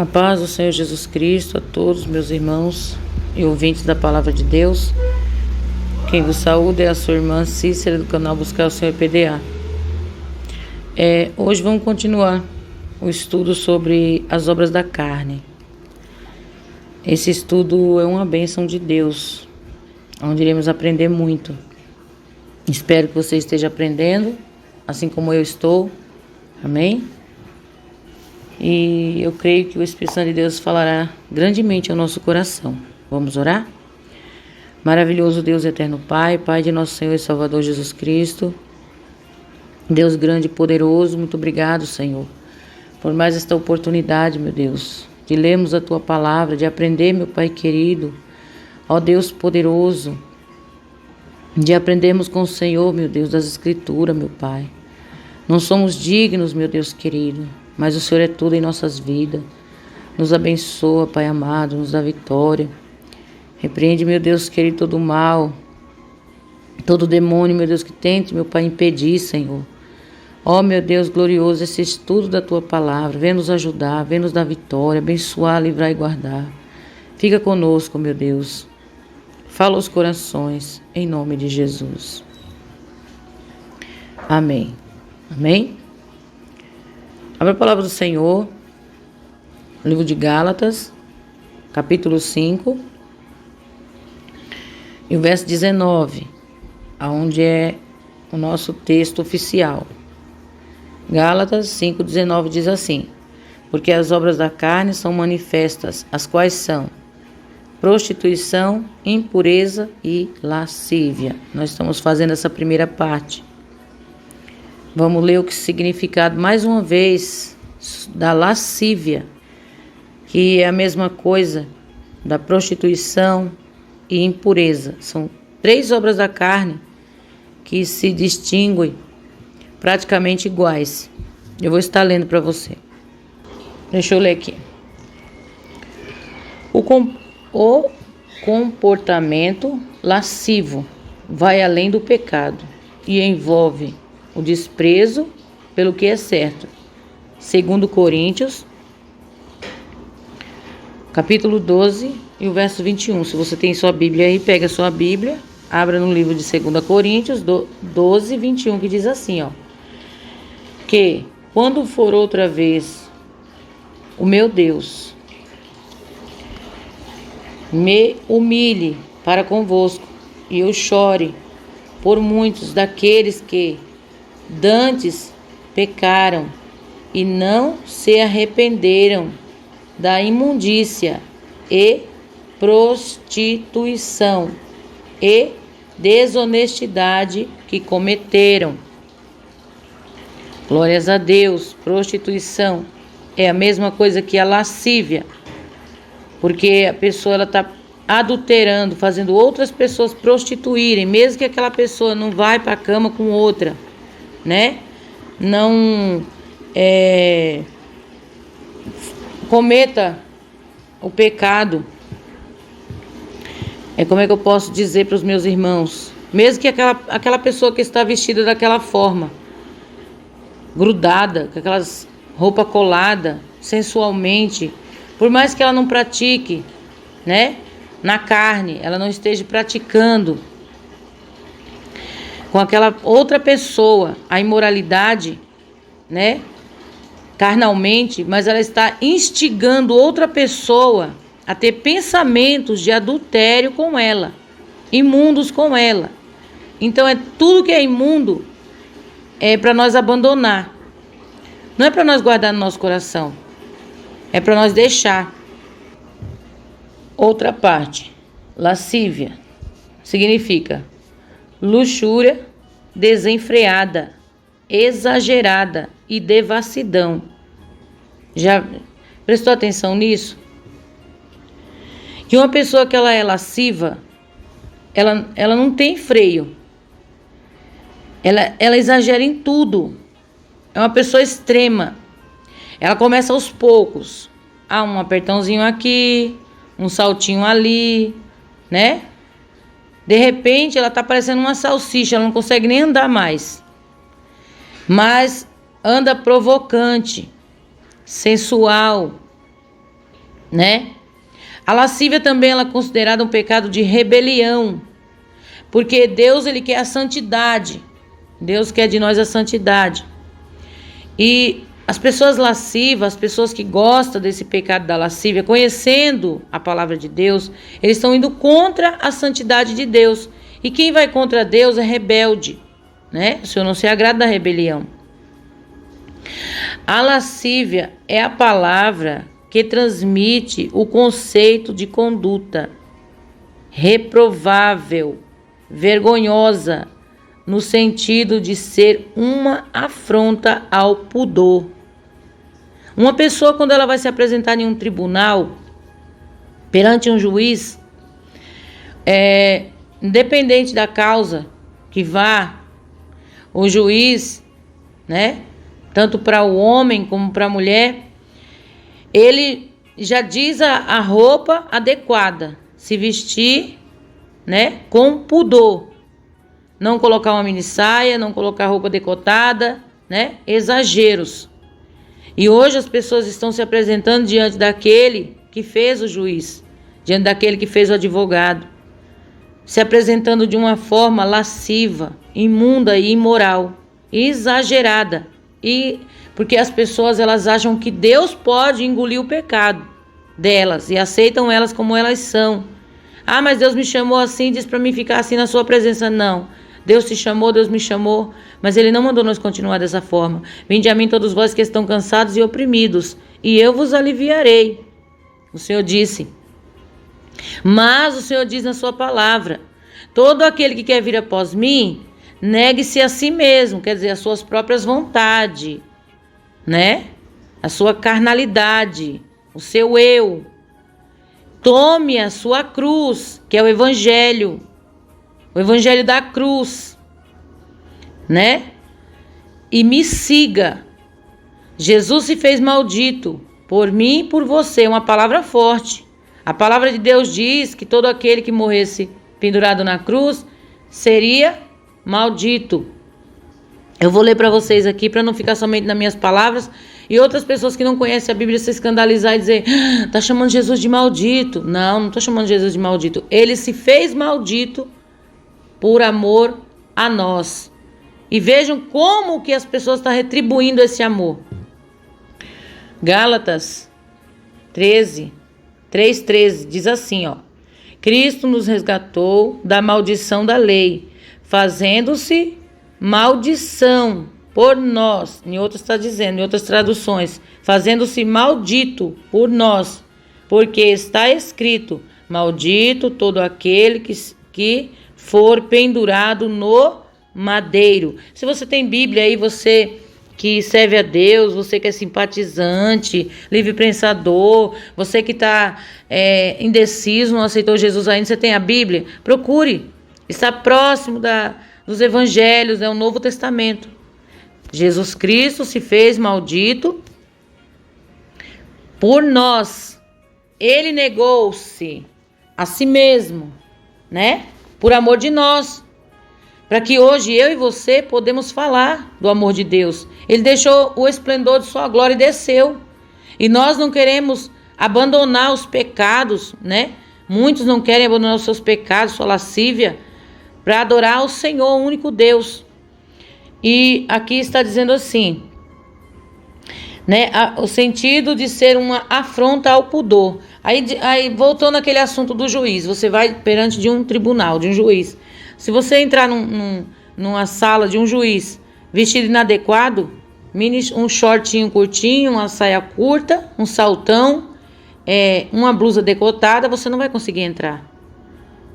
A paz do Senhor Jesus Cristo a todos meus irmãos e ouvintes da Palavra de Deus. Quem vos saúda é a sua irmã Cícera do canal Buscar o Senhor PDA. Hoje vamos continuar o estudo sobre as obras da carne. Esse estudo é uma bênção de Deus, onde iremos aprender muito. Espero que você esteja aprendendo, assim como eu estou. Amém? E eu creio que o Espírito Santo de Deus falará grandemente ao nosso coração. Vamos orar? Maravilhoso Deus eterno Pai, Pai de nosso Senhor e Salvador Jesus Cristo, Deus grande e poderoso, muito obrigado, Senhor, por mais esta oportunidade, meu Deus, de lermos a Tua palavra, de aprender, meu Pai querido, ó Deus poderoso, de aprendermos com o Senhor, meu Deus, das Escrituras, meu Pai. Não somos dignos, meu Deus querido, mas o Senhor é tudo em nossas vidas. Nos abençoa, Pai amado, nos dá vitória. Repreende, meu Deus querido, todo o mal, todo demônio, meu Deus, que tente, meu Pai, impedir, Senhor. Ó, meu Deus glorioso, esse estudo da Tua palavra, vem nos ajudar, vem nos dar vitória, abençoar, livrar e guardar. Fica conosco, meu Deus. Fala aos corações, em nome de Jesus. Amém. Amém? Abra a palavra do Senhor, livro de Gálatas, capítulo 5, e o verso 19, onde é o nosso texto oficial. Gálatas 5,19 diz assim: porque as obras da carne são manifestas, as quais são prostituição, impureza e lascívia. Nós estamos fazendo essa primeira parte. Vamos ler o significado mais uma vez da lascívia, que é a mesma coisa da prostituição e impureza. São 3 obras da carne que se distinguem praticamente iguais. Eu vou estar lendo para você. Deixa eu ler aqui. O comportamento lascivo vai além do pecado e envolve o desprezo pelo que é certo. 2 Coríntios, capítulo 12 e o verso 21. Se você tem sua Bíblia aí, pega a sua Bíblia, abra no livro de 2 Coríntios 12, 21, que diz assim, ó: que quando for outra vez o meu Deus me humilhe para convosco, e eu chore por muitos daqueles que dantes pecaram e não se arrependeram da imundícia e prostituição e desonestidade que cometeram. Glórias a Deus. Prostituição é a mesma coisa que a lascívia, porque a pessoa ela está adulterando, fazendo outras pessoas prostituírem, mesmo que aquela pessoa não vai para a cama com outra, né? Não cometa o pecado. Como é que eu posso dizer para os meus irmãos? Mesmo que aquela pessoa que está vestida daquela forma, grudada, com aquelas roupas coladas, sensualmente, por mais que ela não pratique, né? Na carne, ela não esteja praticando com aquela outra pessoa a imoralidade, né? Carnalmente, mas ela está instigando outra pessoa a ter pensamentos de adultério com ela, imundos com ela. Então tudo que é imundo é para nós abandonar. Não é para nós guardar no nosso coração. É para nós deixar. Outra parte, lascívia, significa luxúria desenfreada, exagerada e devassidão. Já prestou atenção nisso? Que uma pessoa que ela é lasciva, ela não tem freio. Ela exagera em tudo. É uma pessoa extrema. Ela começa aos poucos. Um apertãozinho aqui, um saltinho ali, né? De repente, ela tá parecendo uma salsicha, ela não consegue nem andar mais. Mas anda provocante, sensual, né? A lascívia também ela é considerada um pecado de rebelião, porque Deus ele quer a santidade. Deus quer de nós a santidade. E as pessoas lascivas, as pessoas que gostam desse pecado da lascívia, conhecendo a palavra de Deus, eles estão indo contra a santidade de Deus. E quem vai contra Deus é rebelde, né? O Senhor não se agrada da rebelião. A lascívia é a palavra que transmite o conceito de conduta reprovável, vergonhosa, no sentido de ser uma afronta ao pudor. Uma pessoa, quando ela vai se apresentar em um tribunal, perante um juiz, independente da causa que vá, o juiz, né, tanto para o homem como para a mulher, ele já diz a roupa adequada, se vestir, né, com pudor. Não colocar uma mini saia, não colocar roupa decotada, né, exageros. E hoje as pessoas estão se apresentando diante daquele que fez o juiz, diante daquele que fez o advogado, se apresentando de uma forma lasciva, imunda e imoral, exagerada. E porque as pessoas elas acham que Deus pode engolir o pecado delas e aceitam elas como elas são. Ah, mas Deus me chamou assim, diz para mim ficar assim na sua presença. Não, Deus te chamou, Deus me chamou, mas Ele não mandou nós continuar dessa forma. Vinde a mim todos vós que estão cansados e oprimidos, e eu vos aliviarei. O Senhor disse. Mas o Senhor diz na sua palavra: todo aquele que quer vir após mim, negue-se a si mesmo, quer dizer, as suas próprias vontades, né? A sua carnalidade, o seu eu. Tome a sua cruz, que é o evangelho da cruz, né? E me siga. Jesus se fez maldito por mim e por você, uma palavra forte. A palavra de Deus diz que todo aquele que morresse pendurado na cruz seria maldito. Eu vou ler para vocês aqui para não ficar somente nas minhas palavras e outras pessoas que não conhecem a Bíblia se escandalizar e dizer: tá chamando Jesus de maldito. Não estou chamando Jesus de maldito. Ele se fez maldito por amor a nós. E vejam como que as pessoas estão retribuindo esse amor. Gálatas 3:13 diz assim, ó: Cristo nos resgatou da maldição da lei, fazendo-se maldição por nós. Em outras está dizendo, em outras traduções, fazendo-se maldito por nós, porque está escrito: maldito todo aquele que for pendurado no madeiro. Se você tem Bíblia aí, você que serve a Deus, você que é simpatizante, livre pensador, você que está indeciso, não aceitou Jesus ainda, você tem a Bíblia? Procure, está próximo dos evangelhos, é o Novo Testamento. Jesus Cristo se fez maldito por nós. Ele negou-se a si mesmo, né? Por amor de nós. Para que hoje eu e você podemos falar do amor de Deus. Ele deixou o esplendor de sua glória e desceu. E nós não queremos abandonar os pecados, né? Muitos não querem abandonar os seus pecados, sua lascívia, para adorar o Senhor, o único Deus. E aqui está dizendo assim, né? O sentido de ser uma afronta ao pudor. Aí voltando àquele assunto do juiz, você vai perante de um tribunal, de um juiz. Se você entrar numa sala de um juiz vestido inadequado, um shortinho curtinho, uma saia curta, um saltão, uma blusa decotada, você não vai conseguir entrar.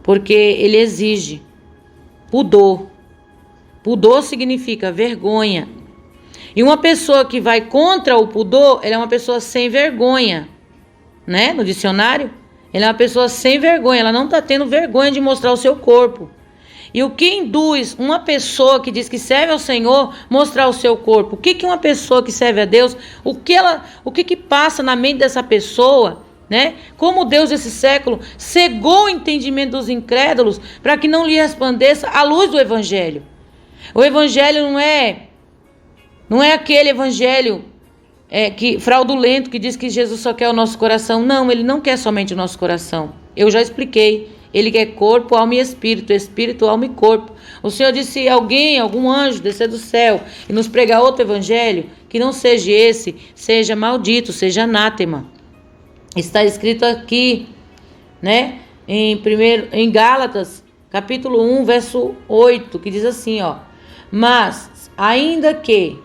Porque ele exige pudor. Pudor significa vergonha. E uma pessoa que vai contra o pudor, ela é uma pessoa sem vergonha, né? No dicionário, ela é uma pessoa sem vergonha, ela não está tendo vergonha de mostrar o seu corpo. E o que induz uma pessoa que diz que serve ao Senhor mostrar o seu corpo? O que uma pessoa que serve a Deus, o que passa na mente dessa pessoa, né? Como Deus desse século cegou o entendimento dos incrédulos para que não lhe resplandeça a luz do Evangelho. O Evangelho não é aquele Evangelho que fraudulento, que diz que Jesus só quer o nosso coração. Não, ele não quer somente o nosso coração. Eu já expliquei. Ele quer corpo, alma e espírito. Espírito, alma e corpo. O Senhor disse: alguém, algum anjo descer do céu e nos pregar outro evangelho, que não seja esse, seja maldito, seja anátema. Está escrito aqui, né? Em Gálatas, capítulo 1, verso 8, que diz assim, ó: mas, ainda que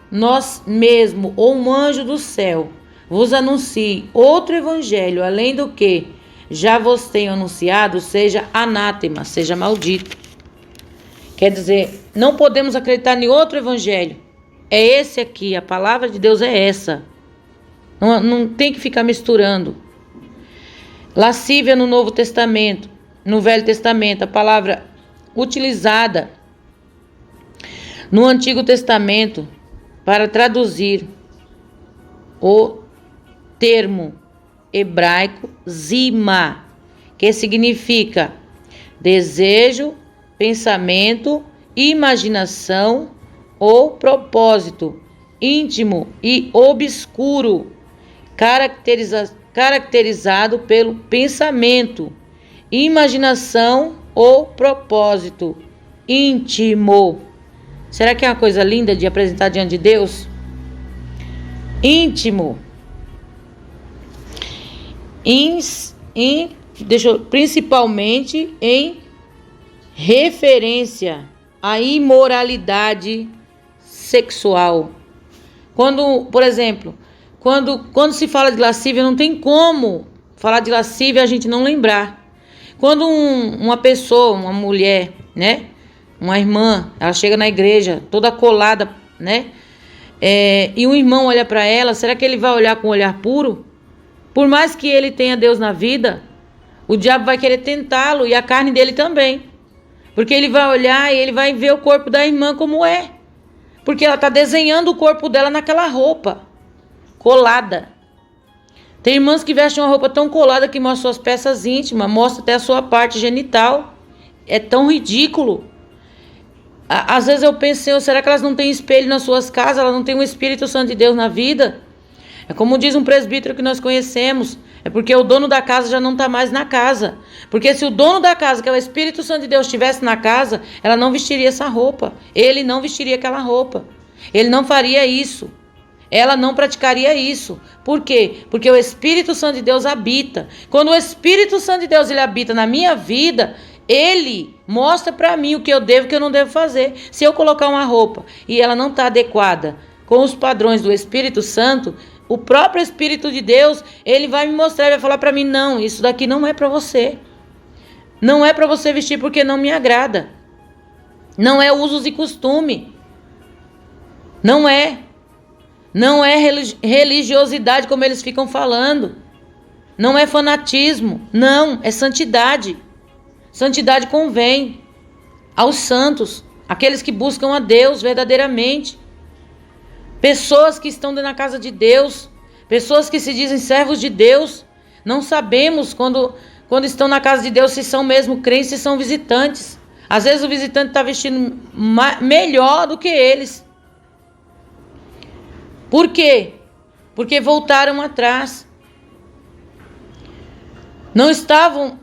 nós mesmo ou um anjo do céu vos anuncie outro evangelho além do que já vos tenho anunciado, seja anátema, seja maldito. Quer dizer, não podemos acreditar em outro evangelho. É esse aqui, a palavra de Deus é essa. Não tem que ficar misturando. Lascívia no Novo Testamento, no Velho Testamento, a palavra utilizada no Antigo Testamento para traduzir o termo hebraico zima, que significa desejo, pensamento, imaginação ou propósito íntimo e obscuro, caracterizado pelo pensamento, imaginação ou propósito íntimo. Será que é uma coisa linda de apresentar diante de Deus? Íntimo. Principalmente em referência à imoralidade sexual. Quando, por exemplo, quando se fala de lascívia, não tem como falar de lascívia e a gente não lembrar. Quando uma pessoa, uma mulher, né? Uma irmã, ela chega na igreja toda colada, né? E um irmão olha para ela, será que ele vai olhar com um olhar puro? Por mais que ele tenha Deus na vida, o diabo vai querer tentá-lo e a carne dele também. Porque ele vai olhar e ele vai ver o corpo da irmã como é. Porque ela está desenhando o corpo dela naquela roupa colada. Tem irmãs que vestem uma roupa tão colada que mostra suas peças íntimas, mostra até a sua parte genital. É tão ridículo. Às vezes eu penso, será que elas não têm espelho nas suas casas? Elas não têm um Espírito Santo de Deus na vida? É como diz um presbítero que nós conhecemos, é porque o dono da casa já não está mais na casa. Porque se o dono da casa, que é o Espírito Santo de Deus, estivesse na casa, ela não vestiria essa roupa. Ele não vestiria aquela roupa. Ele não faria isso. Ela não praticaria isso. Por quê? Porque o Espírito Santo de Deus habita. Quando o Espírito Santo de Deus ele habita na minha vida, ele mostra para mim o que eu devo e o que eu não devo fazer. Se eu colocar uma roupa e ela não está adequada com os padrões do Espírito Santo, o próprio Espírito de Deus, ele vai me mostrar, vai falar para mim: não, isso daqui não é para você. Não é para você vestir porque não me agrada. Não é usos e costume. Não é. Não é religiosidade como eles ficam falando. Não é fanatismo. Não, é santidade. Santidade convém aos santos, aqueles que buscam a Deus verdadeiramente. Pessoas que estão na casa de Deus, pessoas que se dizem servos de Deus, não sabemos quando estão na casa de Deus se são mesmo crentes, se são visitantes. Às vezes o visitante está vestindo melhor do que eles. Por quê? Porque voltaram atrás. Não estavam,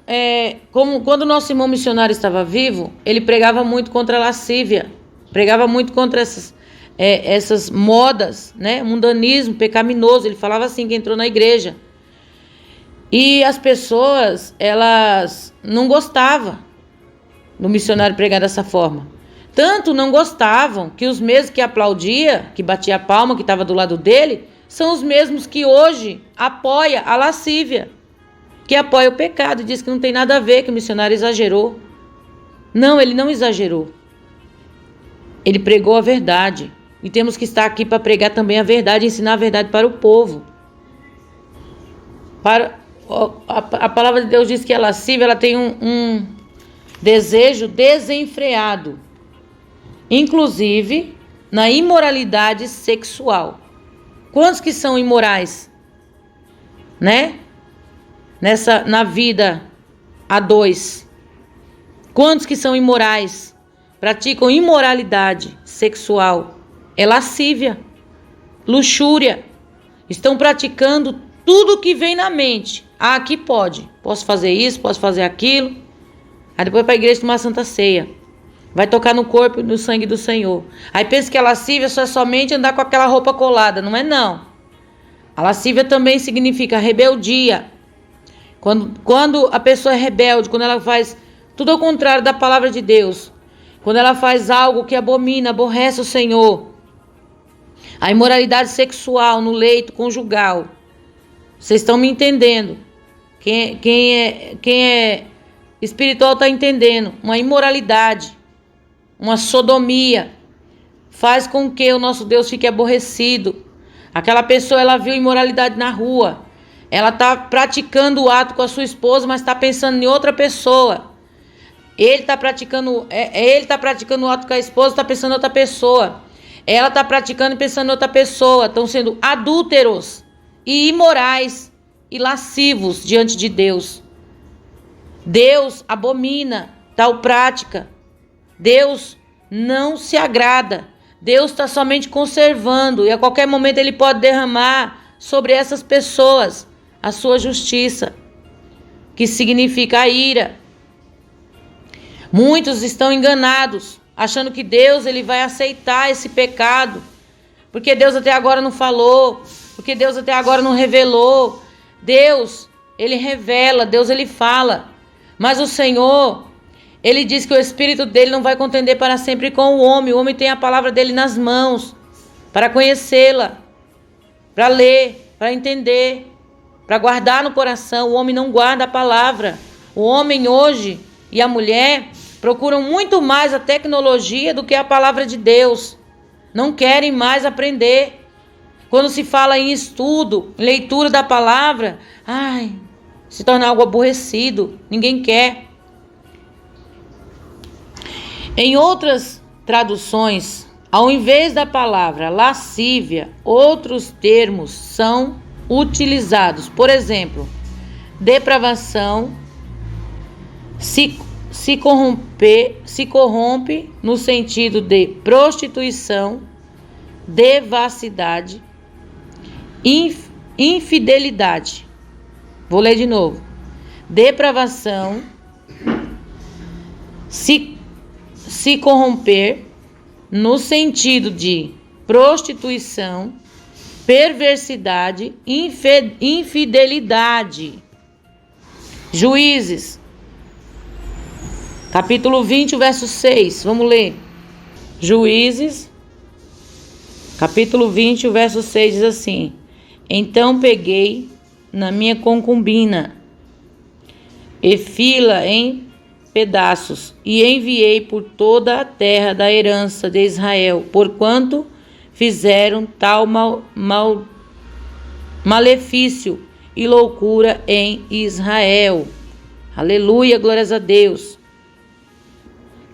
como quando o nosso irmão missionário estava vivo, ele pregava muito contra a lascívia, pregava muito contra essas modas, né? Mundanismo, pecaminoso. Ele falava assim que entrou na igreja. E as pessoas, elas não gostavam do missionário pregar dessa forma. Tanto não gostavam que os mesmos que aplaudia, que batia a palma, que estava do lado dele, são os mesmos que hoje apoia a lascívia, que apoia o pecado e diz que não tem nada a ver, que o missionário exagerou. Não, ele não exagerou. Ele pregou a verdade. E temos que estar aqui para pregar também a verdade, ensinar a verdade para o povo. A palavra de Deus diz que a lascívia ela tem um desejo desenfreado, inclusive na imoralidade sexual. Quantos que são imorais, né? Na vida a dois. Quantos que são imorais, praticam imoralidade sexual? É lascívia, luxúria, Estão praticando tudo que vem na mente. Ah, aqui pode. Posso fazer isso, posso fazer aquilo. Aí depois para a igreja tomar a Santa Ceia. Vai tocar no corpo e no sangue do Senhor. Aí pensa que a lascívia só é somente andar com aquela roupa colada. Não é não. A lascívia também significa rebeldia. Quando a pessoa é rebelde, quando ela faz tudo ao contrário da palavra de Deus. Quando ela faz algo que abomina, aborrece o Senhor. A imoralidade sexual no leito conjugal. Vocês estão me entendendo? Quem é espiritual está entendendo. Uma imoralidade, uma sodomia, faz com que o nosso Deus fique aborrecido. Aquela pessoa, ela viu imoralidade na rua. Ela está praticando o ato com a sua esposa, mas está pensando em outra pessoa. Ele está praticando o ato com a esposa, está pensando em outra pessoa. Ela está praticando e pensando em outra pessoa. Estão sendo adúlteros e imorais e lascivos diante de Deus. Deus abomina tal prática. Deus não se agrada. Deus está somente conservando e a qualquer momento Ele pode derramar sobre essas pessoas a sua justiça, que significa a ira. Muitos estão enganados, achando que Deus ele vai aceitar esse pecado, porque Deus até agora não falou, porque Deus até agora não revelou. Deus, ele revela, Deus ele fala, mas o Senhor, ele diz que o Espírito dele não vai contender para sempre com o homem tem a palavra dele nas mãos, para conhecê-la, para ler, para entender, para guardar no coração. O homem não guarda a palavra. O homem hoje e a mulher procuram muito mais a tecnologia do que a palavra de Deus. Não querem mais aprender. Quando se fala em estudo, leitura da palavra, se torna algo aborrecido. Ninguém quer. Em outras traduções, ao invés da palavra lascívia, outros termos são utilizados. Por exemplo, depravação, se corrompe no sentido de prostituição, devassidade, infidelidade. Vou ler de novo. Depravação, se corromper no sentido de prostituição, perversidade, infidelidade. Juízes, capítulo 20, verso 6. Vamos ler. Juízes, capítulo 20, verso 6 diz assim: Então peguei na minha concubina e fi-la em pedaços e enviei por toda a terra da herança de Israel, porquanto fizeram tal malefício e loucura em Israel. Aleluia, glórias a Deus.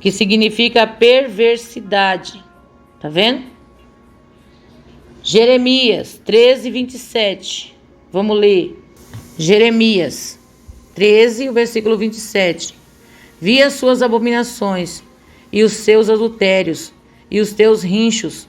Que significa perversidade. Tá vendo? Jeremias 13, 27. Vamos ler. Jeremias 13, o versículo 27. Vi as suas abominações e os seus adultérios e os teus rinchos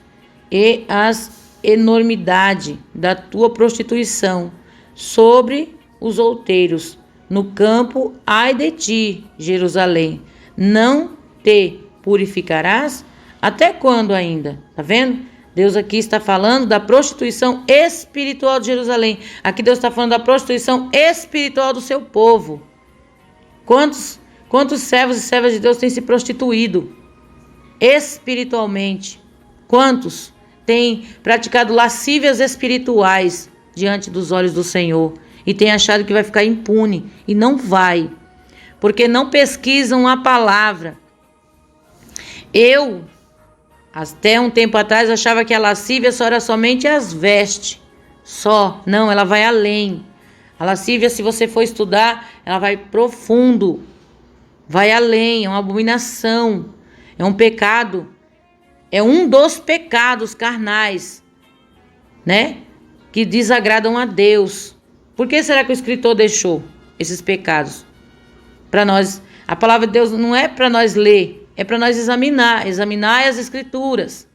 e as enormidade da tua prostituição sobre os outeiros no campo. Ai de ti, Jerusalém, não te purificarás? Até quando ainda? Tá vendo? Deus aqui está falando da prostituição espiritual de Jerusalém. Aqui Deus está falando da prostituição espiritual do seu povo. Quantos servos e servas de Deus têm se prostituído espiritualmente? Quantos têm praticado lascívias espirituais diante dos olhos do Senhor e têm achado que vai ficar impune? E não vai, porque não pesquisam a palavra. Eu, até um tempo atrás, achava que a lascívia só era somente as vestes. Só. Não, ela vai além. A lascívia, se você for estudar, ela vai profundo. Vai além, é uma abominação. É um pecado. É um dos pecados carnais, né? Que desagradam a Deus. Por que será que o escritor deixou esses pecados? Para nós, a palavra de Deus não é para nós ler, é para nós examinar as escrituras.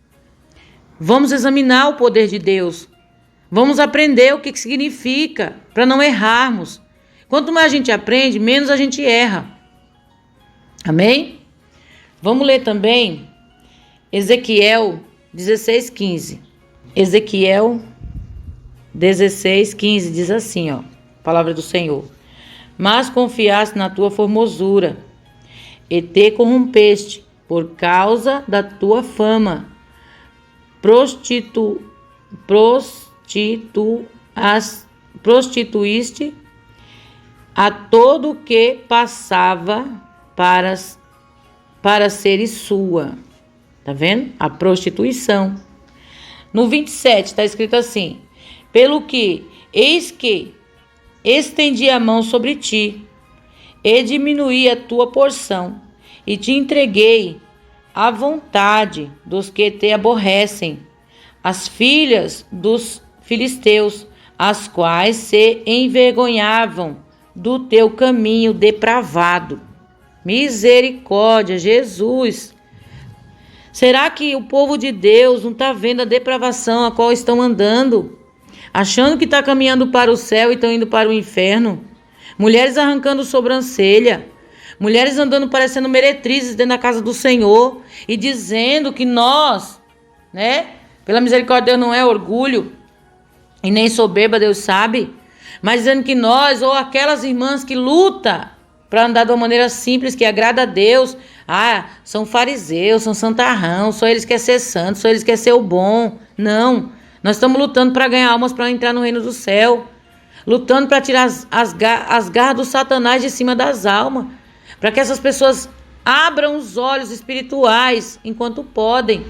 Vamos examinar o poder de Deus. Vamos aprender o que significa, para não errarmos. Quanto mais a gente aprende, menos a gente erra. Amém? Vamos ler também Ezequiel 16:15. Ezequiel 16:15 diz assim, ó, palavra do Senhor. Mas confiaste na tua formosura e te corrompeste por causa da tua fama. Prostituíste a todo o que passava para seres sua. Tá vendo? A prostituição. No 27 está escrito assim: pelo que, eis que estendi a mão sobre ti, e diminuí a tua porção, e te entreguei à vontade dos que te aborrecem, as filhas dos filisteus, as quais se envergonhavam do teu caminho depravado. Misericórdia, Jesus! Será que o povo de Deus não está vendo a depravação a qual estão andando? Achando que está caminhando para o céu e estão indo para o inferno? Mulheres arrancando sobrancelha, mulheres andando parecendo meretrizes dentro da casa do Senhor e dizendo que nós, pela misericórdia de Deus, não é orgulho e nem soberba, Deus sabe, mas dizendo que nós, ou aquelas irmãs que lutam para andar de uma maneira simples, que agrada a Deus, são fariseus, são santarrão, só eles querem ser santos, só eles querem ser o bom. Não, nós estamos lutando para ganhar almas para entrar no reino do céu, lutando para tirar as garras do Satanás de cima das almas, para que essas pessoas abram os olhos espirituais enquanto podem.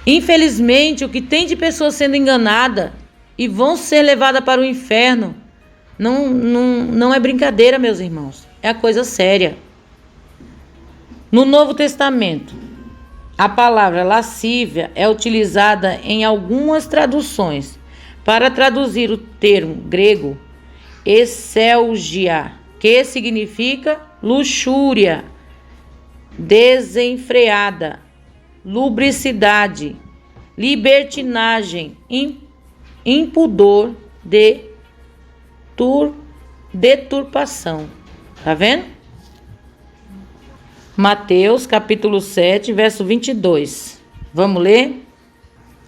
Infelizmente, o que tem de pessoas sendo enganadas e vão ser levadas para o inferno, não é brincadeira, meus irmãos, é a coisa séria. No Novo Testamento, a palavra lascívia é utilizada em algumas traduções para traduzir o termo grego esselgia, que significa luxúria, desenfreada, lubricidade, libertinagem, impudor, deturpação. Tá vendo? Mateus capítulo 7, verso 22. Vamos ler?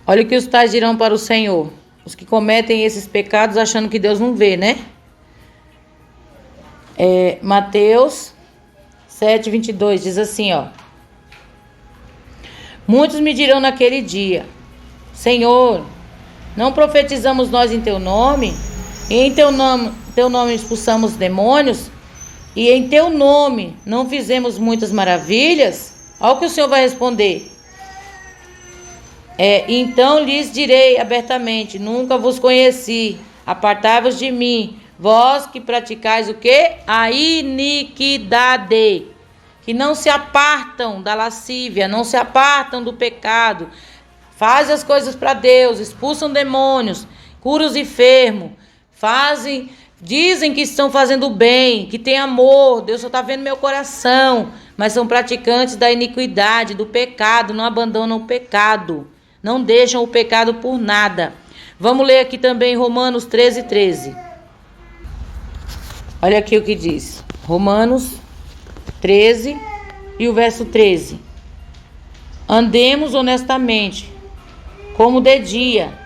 Olha o que os tais dirão para o Senhor, os que cometem esses pecados achando que Deus não vê, né? Mateus 7, 22 diz assim, ó: muitos me dirão naquele dia: Senhor, não profetizamos nós em teu nome? E em teu nome expulsamos demônios? E em teu nome não fizemos muitas maravilhas? Olha o que o Senhor vai responder. Então lhes direi abertamente: nunca vos conheci, apartai-vos de mim, vós que praticais o quê? A iniquidade, que não se apartam da lascívia, não se apartam do pecado, fazem as coisas para Deus, expulsam demônios, curam os enfermos, dizem que estão fazendo bem, que tem amor, Deus só está vendo meu coração, mas são praticantes da iniquidade, do pecado, não abandonam o pecado, não deixam o pecado por nada. Vamos ler aqui também Romanos 13, 13. Olha aqui o que diz. Romanos 13 e o verso 13. Andemos honestamente, como de dia,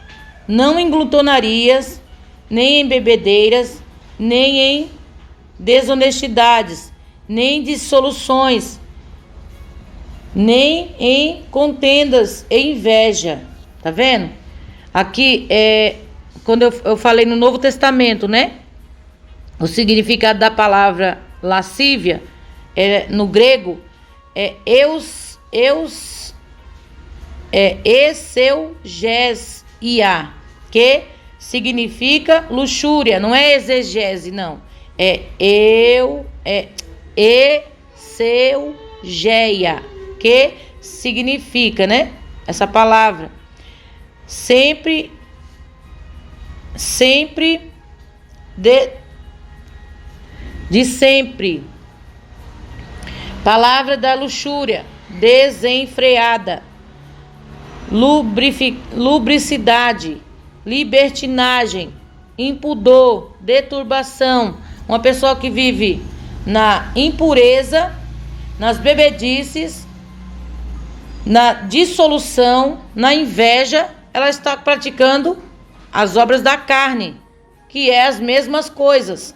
não em glutonarias, nem em bebedeiras, nem em desonestidades, nem em dissoluções, nem em contendas e inveja. Tá vendo? Aqui quando eu falei no Novo Testamento, o significado da palavra lascívia no grego é eseugesia, que significa luxúria, não é exegese, não. Eseugeia, que significa, essa palavra. Sempre de sempre. Palavra da luxúria, desenfreada, lubricidade, libertinagem, impudor, deturbação. Uma pessoa que vive na impureza, nas bebedices, na dissolução, na inveja, ela está praticando as obras da carne, que é as mesmas coisas.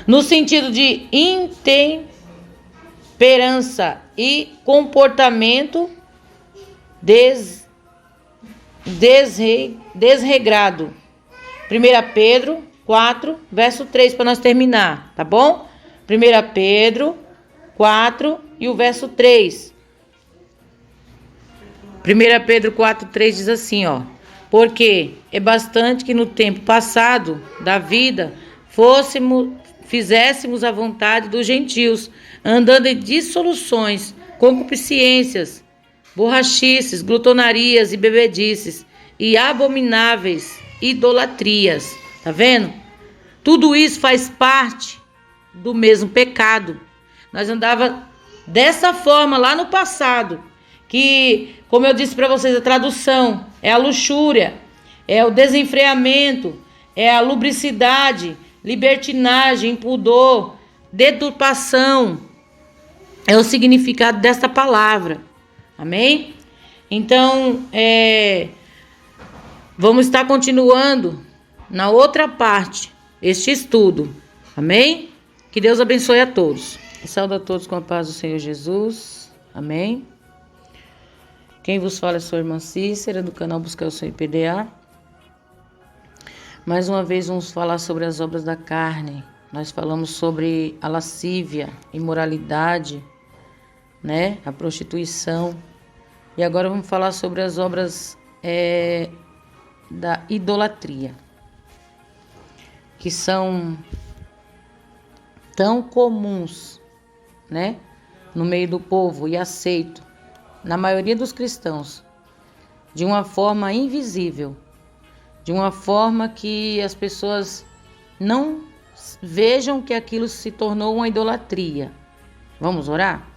No sentido de intemperança e comportamento desregrado. 1 Pedro 4, verso 3, para nós terminar, tá bom? 1 Pedro 4 e o verso 3. 1 Pedro 4, 3 diz assim, ó. Porque é bastante que no tempo passado da vida fizéssemos a vontade dos gentios, andando em dissoluções, concupiscências, borrachices, glutonarias e bebedices, e abomináveis idolatrias. Tá vendo? Tudo isso faz parte do mesmo pecado. Nós andava dessa forma lá no passado, que, como eu disse para vocês, a tradução é a luxúria, é o desenfreamento, é a lubricidade, libertinagem, impudor, deturpação. É o significado desta palavra. Amém? Então, vamos estar continuando na outra parte este estudo. Amém? Que Deus abençoe a todos. E saúdo a todos com a paz do Senhor Jesus. Amém? Quem vos fala é sua irmã Cícera, do canal Buscar o Seu PDA. Mais uma vez vamos falar sobre as obras da carne. Nós falamos sobre a lascívia, imoralidade, né? A prostituição. E agora vamos falar sobre as obras da idolatria, que são tão comuns, né? No meio do povo e aceito na maioria dos cristãos, de uma forma invisível, de uma forma que as pessoas não vejam que aquilo se tornou uma idolatria. Vamos orar?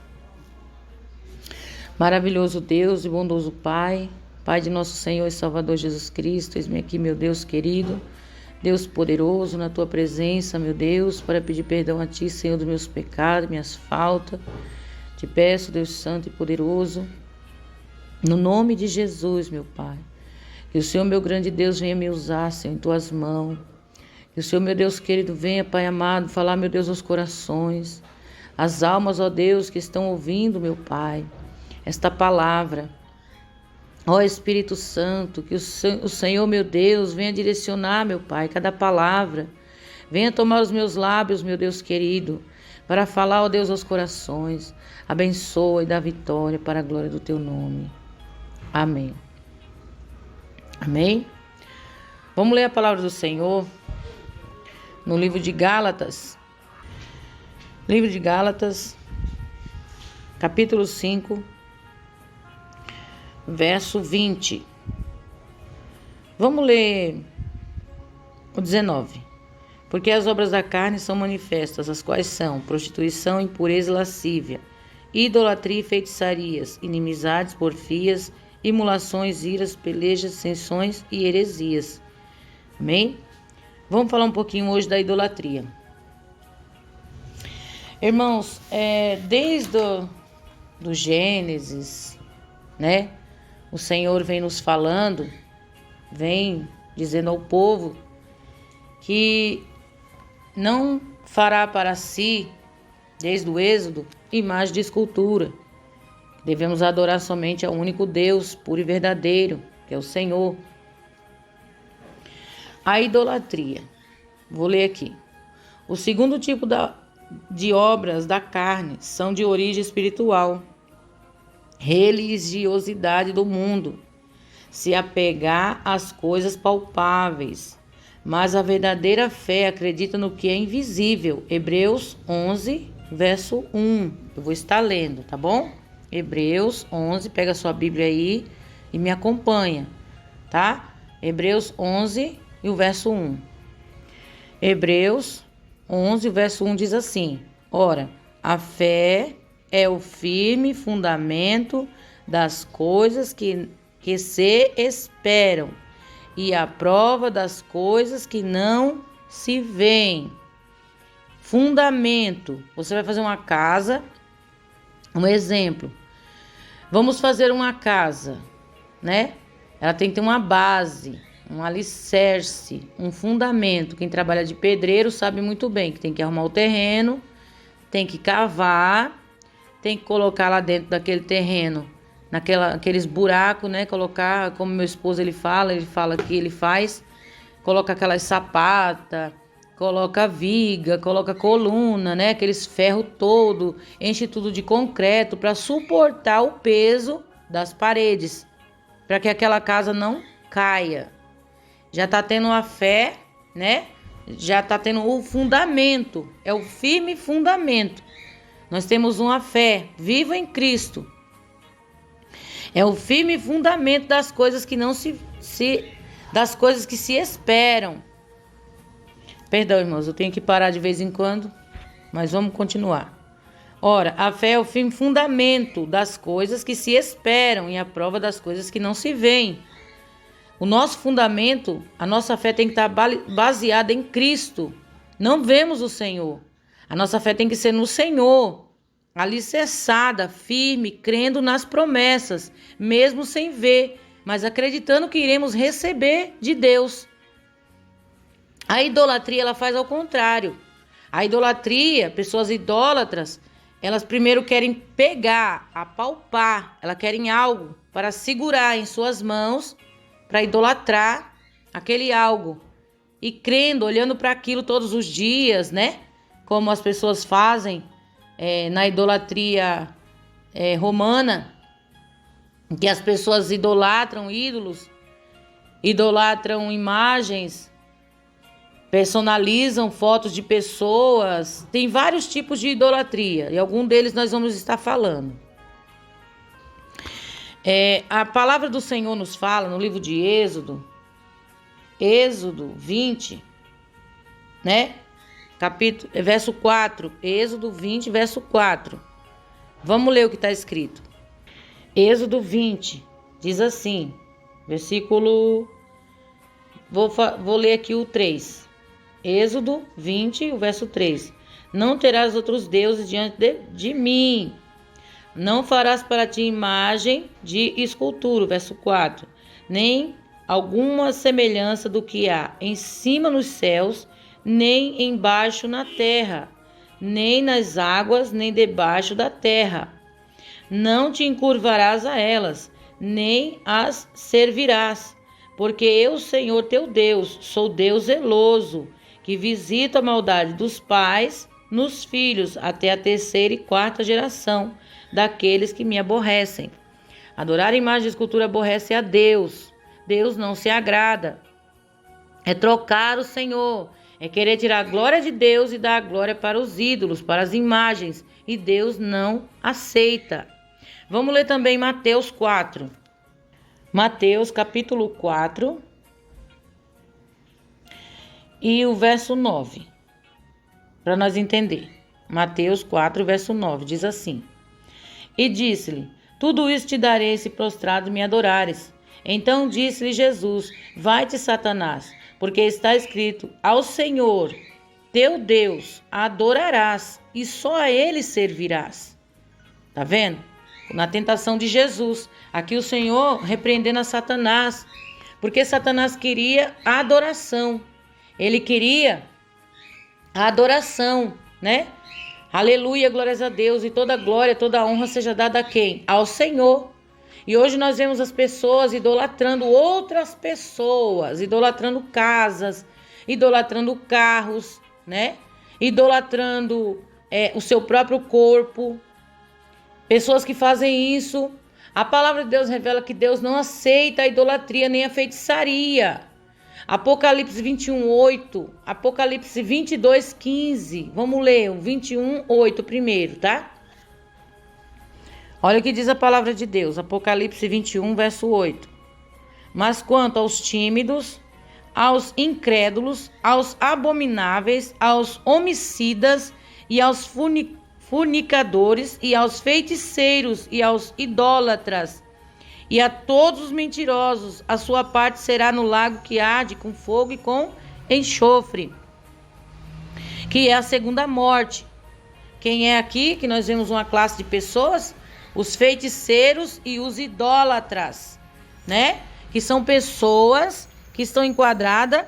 Maravilhoso Deus e bondoso Pai, Pai de nosso Senhor e Salvador Jesus Cristo, eis-me aqui, meu Deus querido, Deus poderoso, na Tua presença, meu Deus, para pedir perdão a Ti, Senhor, dos meus pecados, minhas faltas. Te peço, Deus Santo e poderoso, no nome de Jesus, meu Pai, que o Senhor, meu grande Deus, venha me usar, Senhor, em Tuas mãos. Que o Senhor, meu Deus querido, venha, Pai amado, falar, meu Deus, aos corações, as almas, ó Deus, que estão ouvindo, meu Pai, esta palavra. Ó Espírito Santo, que o Senhor, meu Deus, venha direcionar, meu Pai, cada palavra. Venha tomar os meus lábios, meu Deus querido, para falar, ó Deus, aos corações. Abençoa e dá vitória para a glória do Teu nome. Amém. Amém? Vamos ler a palavra do Senhor no livro de Gálatas. Livro de Gálatas, capítulo 5, verso 20. Vamos ler o 19. Porque as obras da carne são manifestas, as quais são prostituição, impureza e lascívia, idolatria e feitiçarias, inimizades, porfias, imulações, iras, pelejas, dissensões e heresias. Amém? Vamos falar um pouquinho hoje da idolatria. Irmãos, desde do Gênesis, né? O Senhor vem nos falando, vem dizendo ao povo que não fará para si, desde o Êxodo, imagem de escultura. Devemos adorar somente ao único Deus, puro e verdadeiro, que é o Senhor. A idolatria. Vou ler aqui. O segundo tipo de obras da carne são de origem espiritual. Religiosidade do mundo. Se apegar às coisas palpáveis. Mas a verdadeira fé acredita no que é invisível. Hebreus 11, verso 1. Eu vou estar lendo, tá bom? Hebreus 11, pega a sua Bíblia aí e me acompanha, tá? Hebreus 11 e o verso 1. Hebreus 11, o verso 1 diz assim: Ora, a fé é o firme fundamento das coisas que se esperam e a prova das coisas que não se veem. Fundamento. Você vai fazer uma casa, um exemplo. Vamos fazer uma casa, né? Ela tem que ter uma base, um alicerce, um fundamento. Quem trabalha de pedreiro sabe muito bem que tem que arrumar o terreno, tem que cavar, tem que colocar lá dentro daquele terreno, aqueles buracos, né? Colocar, como meu esposo ele fala que ele faz, coloca aquelas sapatas, coloca viga, coloca coluna, né? Aqueles ferros todo, enche tudo de concreto para suportar o peso das paredes, para que aquela casa não caia. Já tá tendo a fé, né? Já tá tendo o fundamento, é o firme fundamento. Nós temos uma fé viva em Cristo. É o firme fundamento das coisas que não das coisas que se esperam. Perdão, irmãos, eu tenho que parar de vez em quando, mas vamos continuar. Ora, a fé é o firme fundamento das coisas que se esperam e a prova das coisas que não se veem. O nosso fundamento, a nossa fé tem que estar baseada em Cristo. Não vemos o Senhor. A nossa fé tem que ser no Senhor, alicerçada, firme, crendo nas promessas, mesmo sem ver, mas acreditando que iremos receber de Deus. A idolatria, ela faz ao contrário. A idolatria, pessoas idólatras, elas primeiro querem pegar, apalpar, elas querem algo para segurar em suas mãos, para idolatrar aquele algo. E crendo, olhando para aquilo todos os dias, né? Como as pessoas fazem na idolatria romana, que as pessoas idolatram ídolos, idolatram imagens, personalizam fotos de pessoas. Tem vários tipos de idolatria e algum deles nós vamos estar falando. A palavra do Senhor nos fala no livro de Êxodo 20, né? Verso 4, Êxodo 20, verso 4. Vamos ler o que está escrito. Êxodo 20, diz assim, versículo... Vou ler aqui o 3. Êxodo 20, o verso 3. Não terás outros deuses diante de mim. Não farás para ti imagem de escultura, verso 4. Nem alguma semelhança do que há em cima nos céus, nem embaixo na terra, nem nas águas, nem debaixo da terra. Não te encurvarás a elas, nem as servirás, porque eu, Senhor teu Deus, sou Deus zeloso, que visita a maldade dos pais nos filhos até a 3ª e 4ª geração daqueles que me aborrecem. Adorar a imagem de escultura aborrece a Deus. Deus não se agrada. É trocar o Senhor. É querer tirar a glória de Deus e dar a glória para os ídolos, para as imagens. E Deus não aceita. Vamos ler também Mateus 4. Mateus capítulo 4 e o verso 9. Para nós entender. Mateus 4, verso 9. Diz assim. E disse-lhe, tudo isso te darei se prostrado me adorares. Então disse-lhe Jesus, vai-te, Satanás, porque está escrito, ao Senhor, teu Deus, adorarás e só a Ele servirás. Tá vendo? Na tentação de Jesus. Aqui o Senhor repreendendo a Satanás, porque Satanás queria a adoração. Ele queria a adoração, né? Aleluia, glórias a Deus, e toda glória, toda honra seja dada a quem? Ao Senhor. E hoje nós vemos as pessoas idolatrando outras pessoas, idolatrando casas, idolatrando carros, né? Idolatrando o seu próprio corpo. Pessoas que fazem isso. A palavra de Deus revela que Deus não aceita a idolatria nem a feitiçaria. Apocalipse 21, 8. Apocalipse 22, 15. Vamos ler o 21, 8 primeiro, tá? Olha o que diz a palavra de Deus. Apocalipse 21, verso 8. Mas quanto aos tímidos, aos incrédulos, aos abomináveis, aos homicidas e aos fornicadores e aos feiticeiros e aos idólatras E a todos os mentirosos, a sua parte será no lago que arde com fogo e com enxofre, que é a segunda morte. Quem é aqui, que nós vemos uma classe de pessoas? Os feiticeiros e os idólatras, né? Que são pessoas que estão enquadradas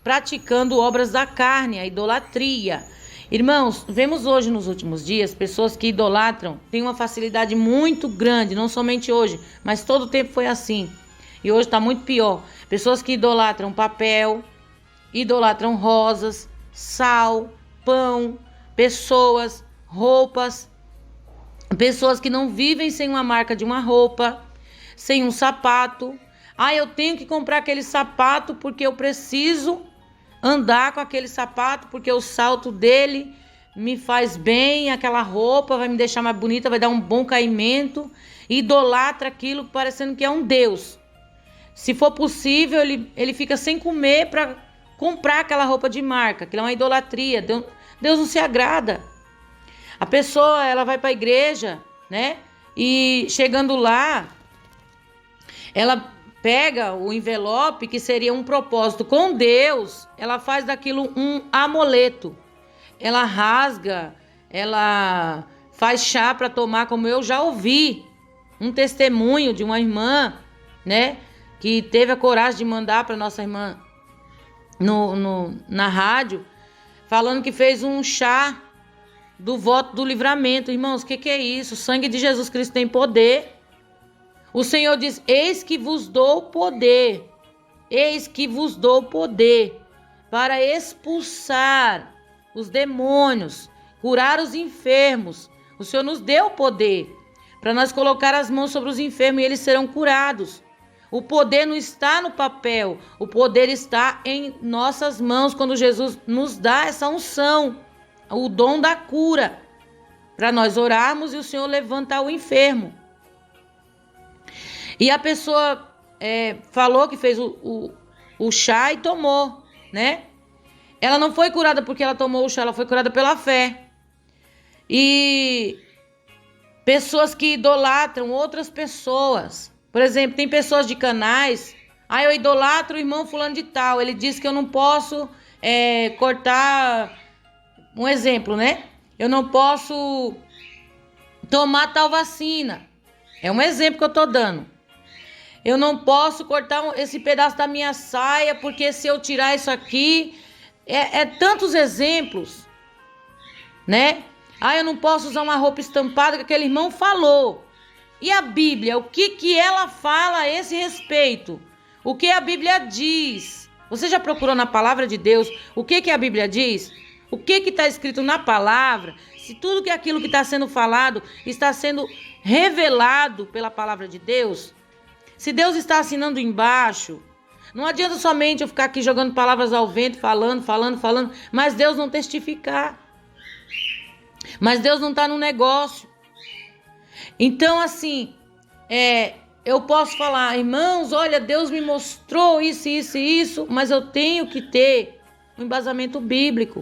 praticando obras da carne, a idolatria. Irmãos, vemos hoje nos últimos dias pessoas que idolatram, têm uma facilidade muito grande, não somente hoje, mas todo o tempo foi assim. E hoje está muito pior. Pessoas que idolatram papel, idolatram rosas, sal, pão, pessoas, roupas. Pessoas que não vivem sem uma marca de uma roupa, sem um sapato. Ah, eu tenho que comprar aquele sapato porque eu preciso andar com aquele sapato, porque o salto dele me faz bem, aquela roupa vai me deixar mais bonita, vai dar um bom caimento. Idolatra aquilo parecendo que é um Deus. Se for possível, ele fica sem comer para comprar aquela roupa de marca, que é uma idolatria. Deus não se agrada. A pessoa, ela vai para a igreja, né? E chegando lá, ela pega o envelope, que seria um propósito com Deus, ela faz daquilo um amuleto. Ela rasga, ela faz chá para tomar, como eu já ouvi um testemunho de uma irmã, né? Que teve a coragem de mandar para nossa irmã na rádio, falando que fez um chá do voto do livramento. Irmãos, o que é isso? O sangue de Jesus Cristo tem poder. O Senhor diz: eis que vos dou poder, eis que vos dou poder para expulsar os demônios, curar os enfermos. O Senhor nos deu poder para nós colocar as mãos sobre os enfermos e eles serão curados. O poder não está no papel, o poder está em nossas mãos, quando Jesus nos dá essa unção, o dom da cura, para nós orarmos e o Senhor levantar o enfermo. E a pessoa falou que fez o chá e tomou, né? Ela não foi curada porque ela tomou o chá, ela foi curada pela fé. E pessoas que idolatram outras pessoas. Por exemplo, tem pessoas de canais. Ah, eu idolatro o irmão fulano de tal. Ele disse que eu não posso cortar... Um exemplo, né? Eu não posso tomar tal vacina. É um exemplo que eu tô dando. Eu não posso cortar esse pedaço da minha saia, porque se eu tirar isso aqui... tantos exemplos, né? Ah, eu não posso usar uma roupa estampada que aquele irmão falou. E a Bíblia, o que ela fala a esse respeito? O que a Bíblia diz? Você já procurou na palavra de Deus o que a Bíblia diz? O que está escrito na palavra? Se tudo que aquilo que está sendo falado está sendo revelado pela palavra de Deus? Se Deus está assinando embaixo, não adianta somente eu ficar aqui jogando palavras ao vento, falando, mas Deus não testificar. Mas Deus não está no negócio. Então, assim, eu posso falar: irmãos, olha, Deus me mostrou isso, mas eu tenho que ter um embasamento bíblico.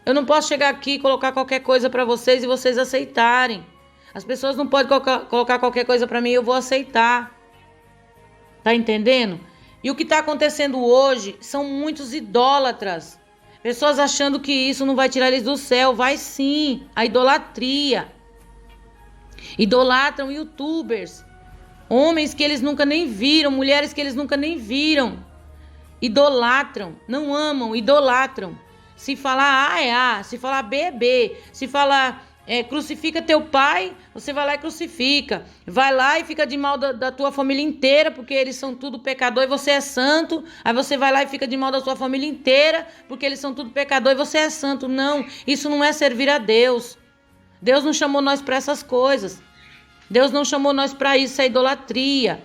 Eu não posso chegar aqui e colocar qualquer coisa para vocês e vocês aceitarem. As pessoas não podem colocar qualquer coisa para mim e eu vou aceitar. Tá entendendo? E o que está acontecendo hoje são muitos idólatras. Pessoas achando que isso não vai tirar eles do céu. Vai sim, a idolatria. Idolatram youtubers. Homens que eles nunca nem viram, mulheres que eles nunca nem viram. Idolatram, não amam, idolatram. Se falar A é A, se falar B é B, se falar crucifica teu pai, você vai lá e crucifica. Vai lá e fica de mal da tua família inteira, porque eles são tudo pecador e você é santo. Aí você vai lá e fica de mal da sua família inteira, porque eles são tudo pecador e você é santo. Não, isso não é servir a Deus. Deus não chamou nós para essas coisas. Deus não chamou nós para isso, é idolatria.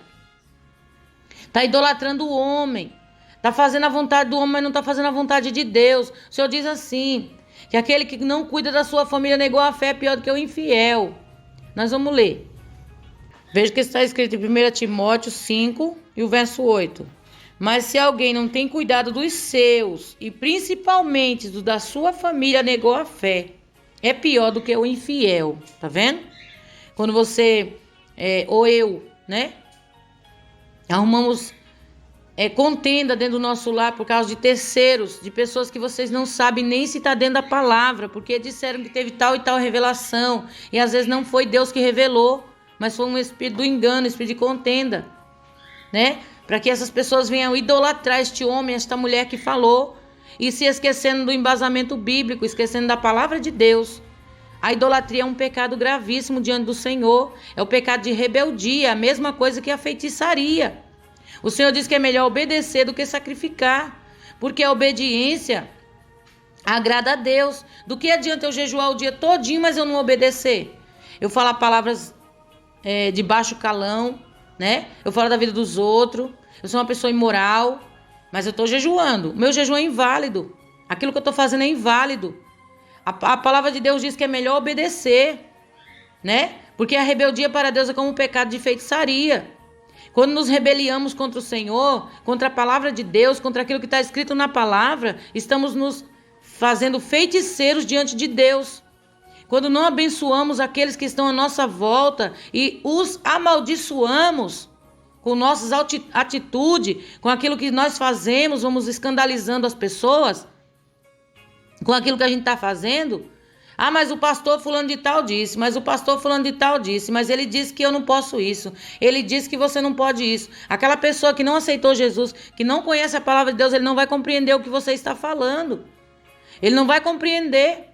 Está idolatrando o homem. Está fazendo a vontade do homem, mas não está fazendo a vontade de Deus. O Senhor diz assim, que aquele que não cuida da sua família negou a fé é pior do que o infiel. Nós vamos ler. Veja que está escrito em 1 Timóteo 5 e o verso 8. Mas se alguém não tem cuidado dos seus, e principalmente do da sua família, negou a fé, é pior do que o infiel. Tá vendo? Quando você, ou eu, né? Arrumamos contenda dentro do nosso lar por causa de terceiros, de pessoas que vocês não sabem nem se está dentro da palavra, porque disseram que teve tal e tal revelação, e às vezes não foi Deus que revelou, mas foi um espírito do engano, espírito de contenda, né? Para que essas pessoas venham idolatrar este homem, esta mulher que falou, e se esquecendo do embasamento bíblico, esquecendo da palavra de Deus. A idolatria é um pecado gravíssimo diante do Senhor, é o pecado de rebeldia, a mesma coisa que a feitiçaria. O Senhor diz que é melhor obedecer do que sacrificar, porque a obediência agrada a Deus. Do que adianta eu jejuar o dia todinho, mas eu não obedecer? Eu falar palavras de baixo calão, né? Eu falo da vida dos outros, eu sou uma pessoa imoral, mas eu estou jejuando. Meu jejum é inválido. Aquilo que eu estou fazendo é inválido. A palavra de Deus diz que é melhor obedecer, né? Porque a rebeldia para Deus é como um pecado de feitiçaria. Quando nos rebeliamos contra o Senhor, contra a palavra de Deus, contra aquilo que está escrito na palavra, estamos nos fazendo feiticeiros diante de Deus. Quando não abençoamos aqueles que estão à nossa volta e os amaldiçoamos com nossas atitudes, com aquilo que nós fazemos, vamos escandalizando as pessoas, com aquilo que a gente está fazendo. Ah, mas o pastor fulano de tal disse, mas o pastor fulano de tal disse, mas ele disse que eu não posso isso, ele disse que você não pode isso. Aquela pessoa que não aceitou Jesus, que não conhece a palavra de Deus, ele não vai compreender o que você está falando. Ele não vai compreender.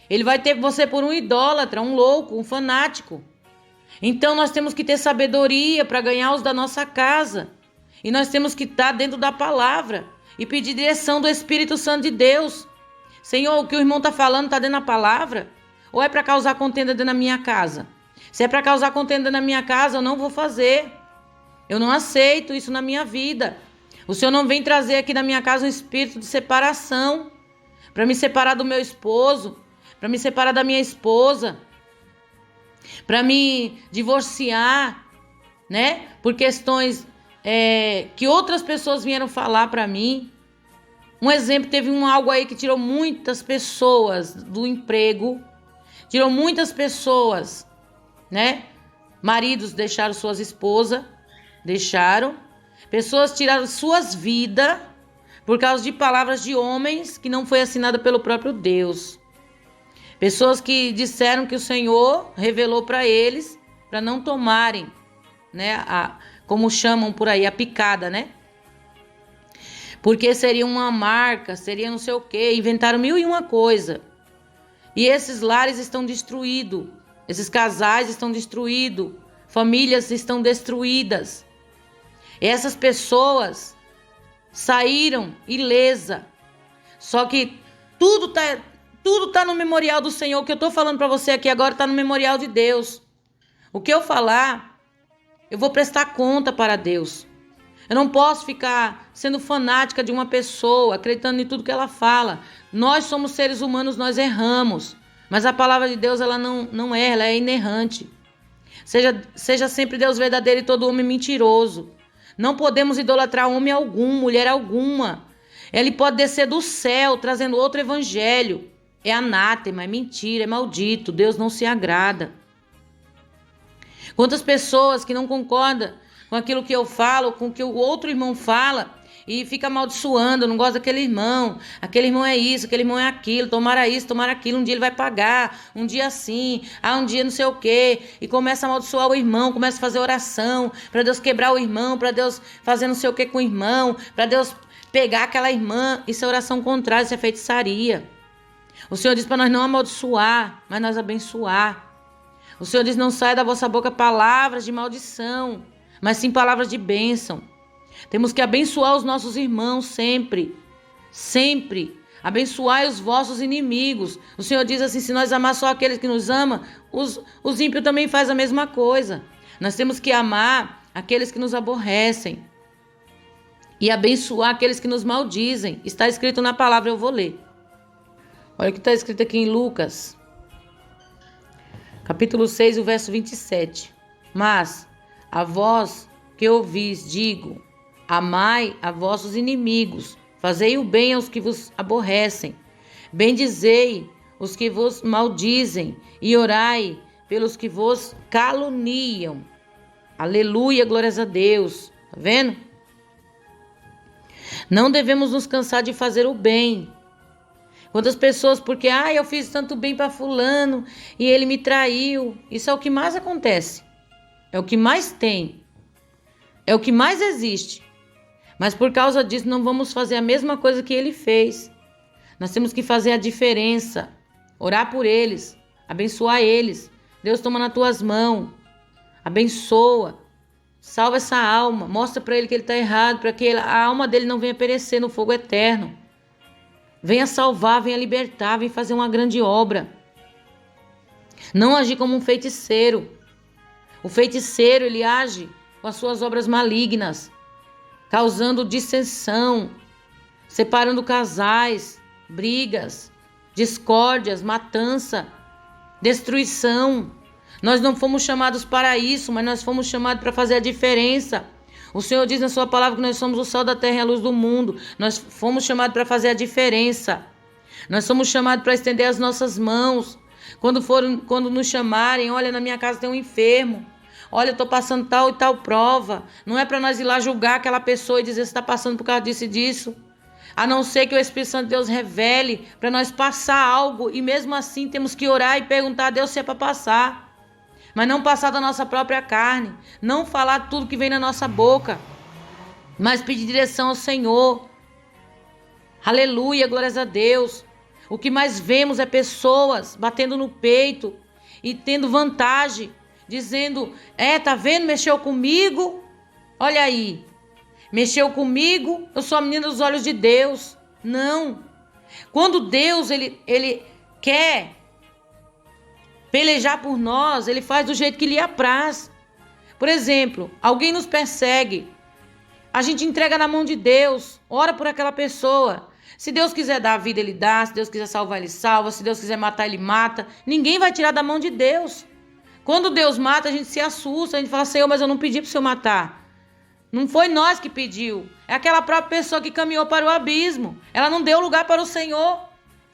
Ele vai ter você por um idólatra, um louco, um fanático. Então nós temos que ter sabedoria para ganhar os da nossa casa. E nós temos que estar dentro da palavra e pedir direção do Espírito Santo de Deus. Senhor, o que o irmão está falando está dentro da palavra? Ou é para causar contenda dentro da minha casa? Se é para causar contenda na minha casa, eu não vou fazer. Eu não aceito isso na minha vida. O Senhor não vem trazer aqui na minha casa um espírito de separação, para me separar do meu esposo, para me separar da minha esposa, para me divorciar, né? Por questões que outras pessoas vieram falar para mim. Um exemplo, teve algo aí que tirou muitas pessoas do emprego, tirou muitas pessoas, né? Maridos deixaram suas esposas, pessoas tiraram suas vidas por causa de palavras de homens que não foi assinada pelo próprio Deus. Pessoas que disseram que o Senhor revelou para eles para não tomarem, né? Como chamam por aí, a picada, né? Porque seria uma marca, seria não sei o quê. Inventaram 1001 coisa. E esses lares estão destruídos. Esses casais estão destruídos. Famílias estão destruídas. E essas pessoas saíram ilesa. Só que tudo tá no memorial do Senhor. O que eu estou falando para você aqui agora está no memorial de Deus. O que eu falar, eu vou prestar conta para Deus. Eu não posso ficar sendo fanática de uma pessoa, acreditando em tudo que ela fala. Nós somos seres humanos, nós erramos. Mas a palavra de Deus, ela não erra, ela é inerrante. Seja sempre Deus verdadeiro e todo homem mentiroso. Não podemos idolatrar homem algum, mulher alguma. Ele pode descer do céu, trazendo outro evangelho. É anátema, é mentira, é maldito. Deus não se agrada. Quantas pessoas que não concordam com aquilo que eu falo, com o que o outro irmão fala, e fica amaldiçoando, não gosta daquele irmão, aquele irmão é isso, aquele irmão é aquilo, tomara isso, tomara aquilo, um dia ele vai pagar, um dia assim, um dia não sei o quê, e começa a amaldiçoar o irmão, começa a fazer oração, para Deus quebrar o irmão, para Deus fazer não sei o quê com o irmão, para Deus pegar aquela irmã. Isso é oração contrária, isso é feitiçaria. O Senhor diz para nós não amaldiçoar, mas nós abençoar. O Senhor diz: não saia da vossa boca palavras de maldição, mas sim palavras de bênção. Temos que abençoar os nossos irmãos sempre. Sempre. Abençoai os vossos inimigos. O Senhor diz assim: se nós amar só aqueles que nos amam, os ímpios também fazem a mesma coisa. Nós temos que amar aqueles que nos aborrecem e abençoar aqueles que nos maldizem. Está escrito na palavra, eu vou ler. Olha o que está escrito aqui em Lucas, capítulo 6, o verso 27. Mas a vós que ouvis, digo: amai a vossos inimigos, fazei o bem aos que vos aborrecem, bendizei os que vos maldizem e orai pelos que vos caluniam. Aleluia, glórias a Deus. Tá vendo? Não devemos nos cansar de fazer o bem. Quantas pessoas, porque eu fiz tanto bem para fulano e ele me traiu. Isso é o que mais acontece. É o que mais tem. É o que mais existe. Mas por causa disso não vamos fazer a mesma coisa que ele fez. Nós temos que fazer a diferença. Orar por eles. Abençoar eles. Deus, toma nas tuas mãos. Abençoa. Salva essa alma. Mostra para ele que ele está errado. Para que a alma dele não venha perecer no fogo eterno. Venha salvar, venha libertar. Venha fazer uma grande obra. Não agir como um feiticeiro. O feiticeiro, ele age com as suas obras malignas, causando dissensão, separando casais, brigas, discórdias, matança, destruição. Nós não fomos chamados para isso, mas nós fomos chamados para fazer a diferença. O Senhor diz na sua palavra que nós somos o sal da terra e a luz do mundo. Nós fomos chamados para fazer a diferença. Nós somos chamados para estender as nossas mãos. Quando nos chamarem, olha, na minha casa tem um enfermo. Olha, eu estou passando tal e tal prova. Não é para nós ir lá julgar aquela pessoa e dizer que está passando por causa disso e disso. A não ser que o Espírito Santo de Deus revele para nós passar algo. E mesmo assim temos que orar e perguntar a Deus se é para passar. Mas não passar da nossa própria carne. Não falar tudo que vem na nossa boca. Mas pedir direção ao Senhor. Aleluia, glórias a Deus. O que mais vemos é pessoas batendo no peito e tendo vantagem. Dizendo, tá vendo? Mexeu comigo. Olha aí. Mexeu comigo. Eu sou a menina dos olhos de Deus. Não. Quando Deus, ele quer pelejar por nós, ele faz do jeito que lhe apraz. Por exemplo, alguém nos persegue. A gente entrega na mão de Deus. Ora por aquela pessoa. Se Deus quiser dar a vida, ele dá. Se Deus quiser salvar, ele salva. Se Deus quiser matar, ele mata. Ninguém vai tirar da mão de Deus. Quando Deus mata, a gente se assusta, a gente fala, Senhor, mas eu não pedi para o Senhor matar. Não foi nós que pediu. É aquela própria pessoa que caminhou para o abismo. Ela não deu lugar para o Senhor.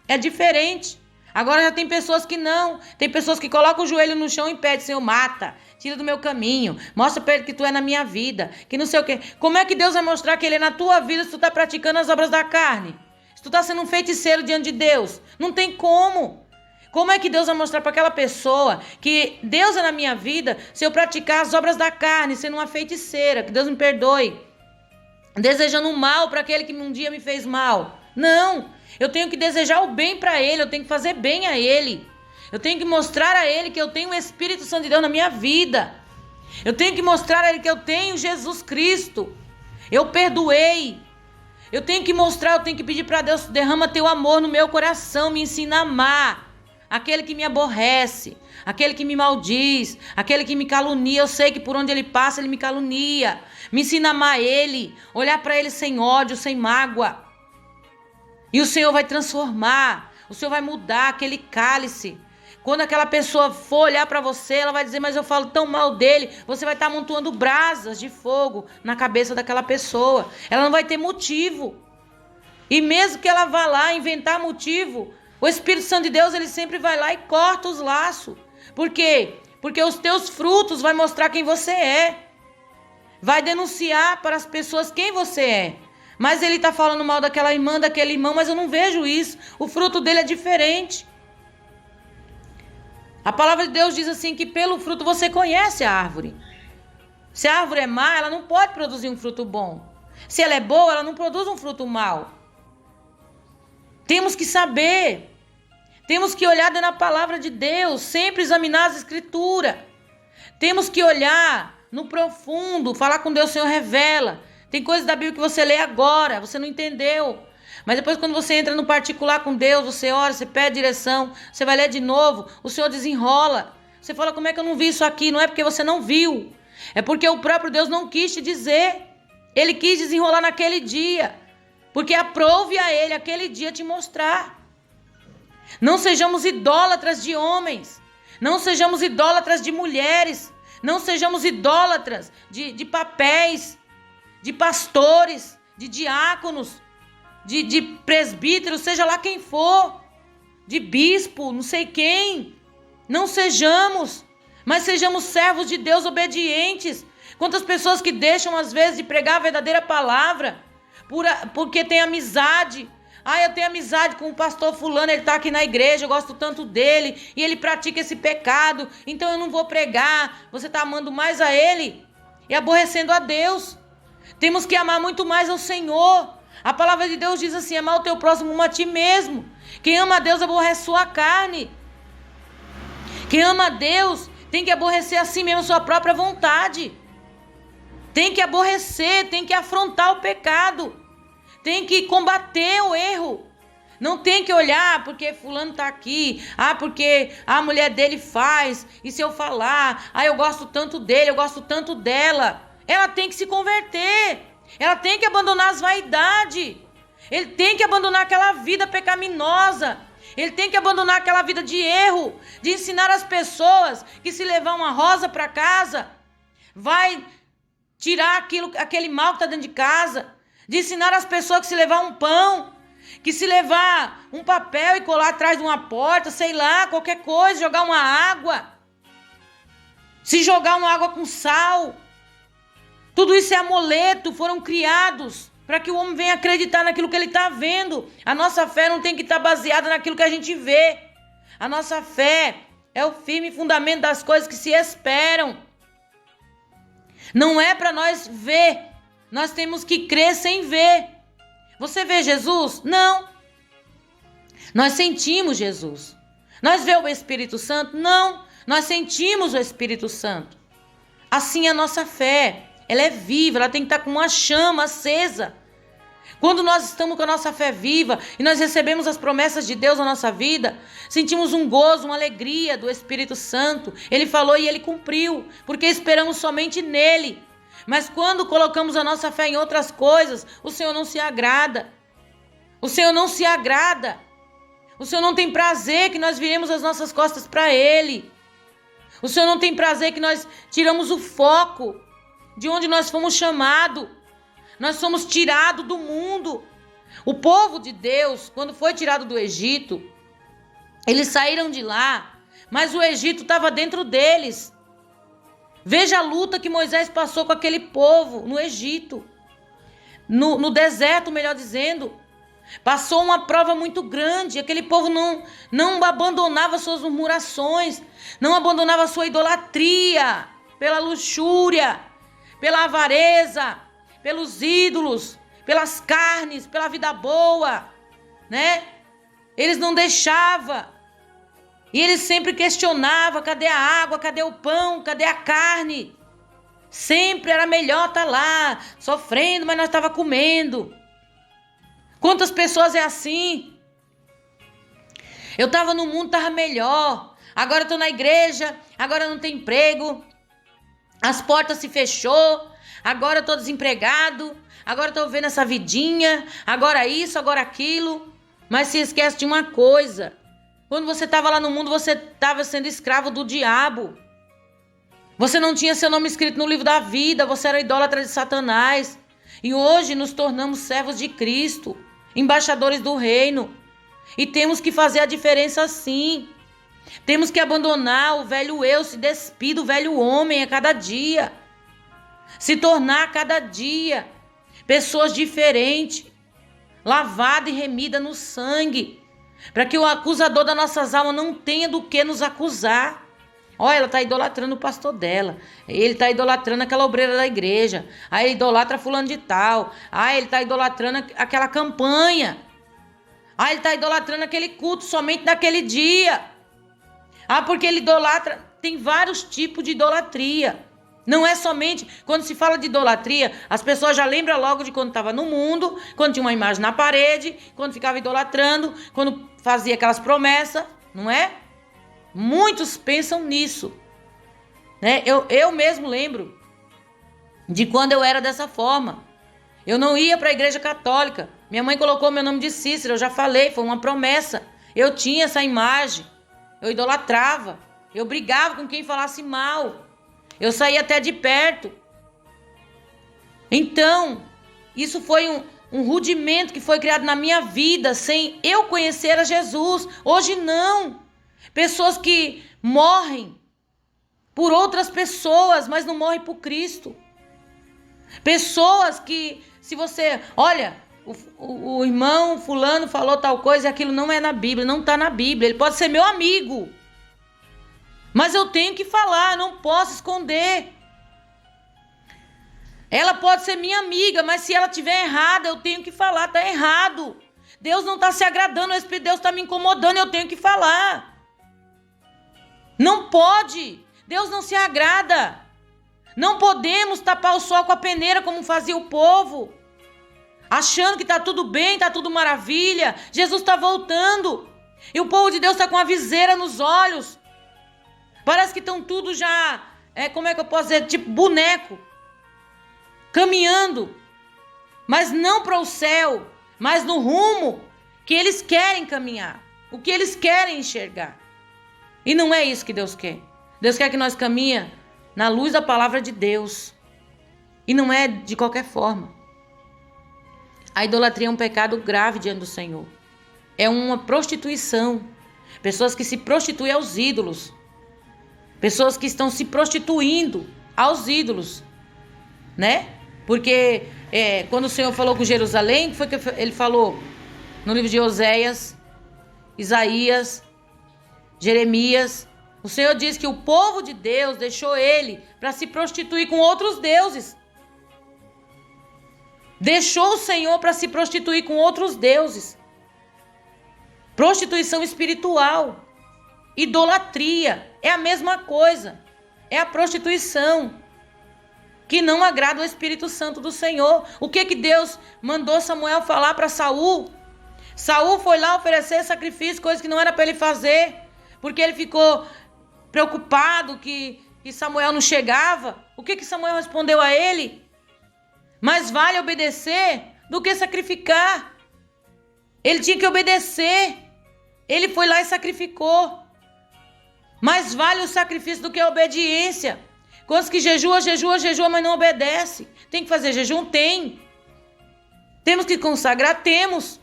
É diferente. Agora já tem pessoas que não. Tem pessoas que colocam o joelho no chão e pedem, Senhor, mata. Tira do meu caminho. Mostra para ele que tu é na minha vida. Que não sei o quê. Como é que Deus vai mostrar que ele é na tua vida se tu está praticando as obras da carne? Se tu está sendo um feiticeiro diante de Deus? Não tem como. Como é que Deus vai mostrar para aquela pessoa que Deus é na minha vida se eu praticar as obras da carne, sendo uma feiticeira, que Deus me perdoe, desejando o mal para aquele que um dia me fez mal? Não, eu tenho que desejar o bem para ele, eu tenho que fazer bem a ele. Eu tenho que mostrar a ele que eu tenho o Espírito Santo de Deus na minha vida. Eu tenho que mostrar a ele que eu tenho Jesus Cristo. Eu perdoei. Eu tenho que mostrar, eu tenho que pedir para Deus, derrama teu amor no meu coração, me ensina a amar. Aquele que me aborrece, aquele que me maldiz, aquele que me calunia, eu sei que por onde ele passa ele me calunia. Me ensina a amar ele, olhar para ele sem ódio, sem mágoa. E o Senhor vai transformar, o Senhor vai mudar aquele cálice. Quando aquela pessoa for olhar para você, ela vai dizer, mas eu falo tão mal dele. Você vai estar amontoando brasas de fogo na cabeça daquela pessoa. Ela não vai ter motivo. E mesmo que ela vá lá inventar motivo, o Espírito Santo de Deus, ele sempre vai lá e corta os laços. Por quê? Porque os teus frutos vai mostrar quem você é. Vai denunciar para as pessoas quem você é. Mas ele está falando mal daquela irmã, daquele irmão, mas eu não vejo isso. O fruto dele é diferente. A palavra de Deus diz assim que pelo fruto você conhece a árvore. Se a árvore é má, ela não pode produzir um fruto bom. Se ela é boa, ela não produz um fruto mau. Temos que saber. Temos que olhar na palavra de Deus, sempre examinar as escrituras. Temos que olhar no profundo, falar com Deus, Senhor, revela. Tem coisas da Bíblia que você lê agora, você não entendeu. Mas depois quando você entra no particular com Deus, você ora, você pede direção, você vai ler de novo, o Senhor desenrola. Você fala, como é que eu não vi isso aqui? Não é porque você não viu. É porque o próprio Deus não quis te dizer. Ele quis desenrolar naquele dia. Porque aprove a ele aquele dia te mostrar. Não sejamos idólatras de homens. Não sejamos idólatras de mulheres. Não sejamos idólatras de papéis, de pastores, de diáconos, de presbíteros, seja lá quem for, de bispo, não sei quem. Não sejamos. Mas sejamos servos de Deus obedientes. Quantas pessoas que deixam às vezes de pregar a verdadeira palavra porque tem amizade. Eu tenho amizade com o pastor fulano, ele está aqui na igreja, eu gosto tanto dele e ele pratica esse pecado, então eu não vou pregar. Você está amando mais a ele e aborrecendo a Deus. Temos que amar muito mais ao Senhor. A palavra de Deus diz assim: amar o teu próximo como a ti mesmo. Quem ama a Deus aborrece sua carne. Quem ama a Deus tem que aborrecer a si mesmo a sua própria vontade. Tem que aborrecer, tem que afrontar o pecado. Tem que combater o erro. Não tem que olhar porque fulano está aqui. Porque a mulher dele faz. E se eu falar, eu gosto tanto dele, eu gosto tanto dela. Ela tem que se converter. Ela tem que abandonar as vaidades. Ele tem que abandonar aquela vida pecaminosa. Ele tem que abandonar aquela vida de erro. De ensinar as pessoas que se levar uma rosa para casa, vai tirar aquele mal que está dentro de casa. De ensinar as pessoas que se levar um pão, que se levar um papel e colar atrás de uma porta, sei lá, qualquer coisa, jogar uma água. Se jogar uma água com sal. Tudo isso é amuleto, foram criados para que o homem venha acreditar naquilo que ele está vendo. A nossa fé não tem que estar baseada naquilo que a gente vê. A nossa fé é o firme fundamento das coisas que se esperam. Não é para nós ver. Nós temos que crer sem ver. Você vê Jesus? Não. Nós sentimos Jesus. Nós vemos o Espírito Santo? Não. Nós sentimos o Espírito Santo. Assim é a nossa fé. Ela é viva, ela tem que estar com uma chama acesa. Quando nós estamos com a nossa fé viva e nós recebemos as promessas de Deus na nossa vida, sentimos um gozo, uma alegria do Espírito Santo. Ele falou e ele cumpriu, porque esperamos somente nele. Mas quando colocamos a nossa fé em outras coisas, o Senhor não se agrada. O Senhor não se agrada. O Senhor não tem prazer que nós viremos as nossas costas para Ele. O Senhor não tem prazer que nós tiramos o foco de onde nós fomos chamados. Nós somos tirados do mundo. O povo de Deus, quando foi tirado do Egito, eles saíram de lá, mas o Egito estava dentro deles. Veja a luta que Moisés passou com aquele povo no Egito. No deserto, melhor dizendo. Passou uma prova muito grande. Aquele povo não abandonava suas murmurações. Não abandonava sua idolatria. Pela luxúria. Pela avareza. Pelos ídolos. Pelas carnes. Pela vida boa. Né? Eles não deixavam. E ele sempre questionava, cadê a água, cadê o pão, cadê a carne? Sempre era melhor estar lá, sofrendo, mas nós estávamos comendo. Quantas pessoas é assim? Eu estava no mundo, estava melhor. Agora estou na igreja, agora não tem emprego. As portas se fechou, agora estou desempregado. Agora estou vendo essa vidinha, agora isso, agora aquilo. Mas se esquece de uma coisa. Quando você estava lá no mundo, você estava sendo escravo do diabo. Você não tinha seu nome escrito no livro da vida, você era idólatra de Satanás. E hoje nos tornamos servos de Cristo, embaixadores do reino. E temos que fazer a diferença sim. Temos que abandonar o velho eu, se despir do velho homem a cada dia. Se tornar a cada dia pessoas diferentes, lavadas e remidas no sangue. Para que o acusador das nossas almas não tenha do que nos acusar. Olha, ela está idolatrando o pastor dela. Ele está idolatrando aquela obreira da igreja. Aí ele idolatra fulano de tal. Aí ele está idolatrando aquela campanha. Aí ele está idolatrando aquele culto somente naquele dia. Porque ele idolatra. Tem vários tipos de idolatria. Não é somente, quando se fala de idolatria, as pessoas já lembram logo de quando estava no mundo, quando tinha uma imagem na parede, quando ficava idolatrando, quando fazia aquelas promessas, não é? Muitos pensam nisso. Né? Eu mesmo lembro de quando eu era dessa forma. Eu não ia para a igreja católica. Minha mãe colocou meu nome de Cícera, eu já falei, foi uma promessa. Eu tinha essa imagem, eu idolatrava, eu brigava com quem falasse mal. Eu saí até de perto. Então, isso foi um rudimento que foi criado na minha vida sem eu conhecer a Jesus. Hoje não. Pessoas que morrem por outras pessoas, mas não morre por Cristo. Pessoas que, se você, olha, o irmão fulano falou tal coisa e aquilo não é na Bíblia, não está na Bíblia. Ele pode ser meu amigo, mas eu tenho que falar, não posso esconder. Ela pode ser minha amiga, mas se ela estiver errada, eu tenho que falar, está errado. Deus não está se agradando, o Espírito de Deus está me incomodando, eu tenho que falar. Não pode, Deus não se agrada. Não podemos tapar o sol com a peneira como fazia o povo, achando que está tudo bem, está tudo maravilha. Jesus está voltando e o povo de Deus está com a viseira nos olhos. Parece que estão tudo já, como é que eu posso dizer, tipo boneco, caminhando, mas não para o céu, mas no rumo que eles querem caminhar, o que eles querem enxergar. E não é isso que Deus quer. Deus quer que nós caminhemos na luz da palavra de Deus. E não é de qualquer forma. A idolatria é um pecado grave diante do Senhor. É uma prostituição. Pessoas que se prostituem aos ídolos. Pessoas que estão se prostituindo aos ídolos. Né? Porque quando o Senhor falou com Jerusalém, foi que ele falou no livro de Oséias, Isaías, Jeremias. O Senhor diz que o povo de Deus deixou ele para se prostituir com outros deuses. Deixou o Senhor para se prostituir com outros deuses. Prostituição espiritual. Idolatria. É a mesma coisa. É a prostituição que não agrada o Espírito Santo do Senhor. O que Deus mandou Samuel falar para Saul? Saul foi lá oferecer sacrifício, coisa que não era para ele fazer, porque ele ficou preocupado que Samuel não chegava. O que Samuel respondeu a ele? Mais vale obedecer do que sacrificar. Ele tinha que obedecer. Ele foi lá e sacrificou. Mais vale o sacrifício do que a obediência. Quantos que jejua, mas não obedece? Tem que fazer jejum? Tem. Temos que consagrar? Temos.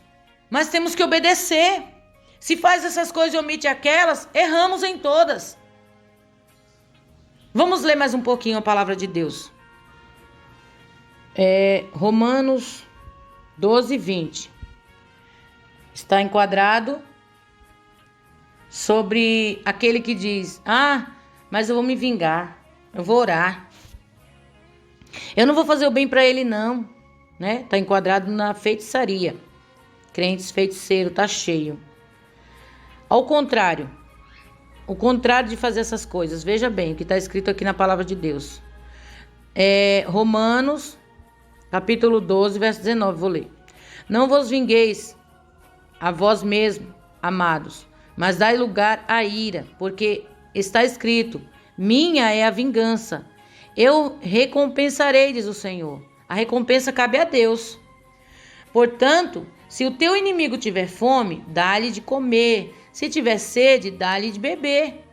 Mas temos que obedecer. Se faz essas coisas e omite aquelas, erramos em todas. Vamos ler mais um pouquinho a palavra de Deus. Romanos 12, 20. Está enquadrado sobre aquele que diz: mas eu vou me vingar, eu vou orar. Eu não vou fazer o bem para ele não, né? Está enquadrado na feitiçaria. Crentes feiticeiros, tá cheio. Ao contrário, o contrário de fazer essas coisas. Veja bem o que está escrito aqui na palavra de Deus. Romanos, capítulo 12, verso 19, vou ler. Não vos vingueis a vós mesmos, amados, mas dai lugar à ira, porque está escrito: minha é a vingança, eu recompensarei, diz o Senhor. A recompensa cabe a Deus. Portanto, se o teu inimigo tiver fome, dá-lhe de comer. Se tiver sede, dá-lhe de beber.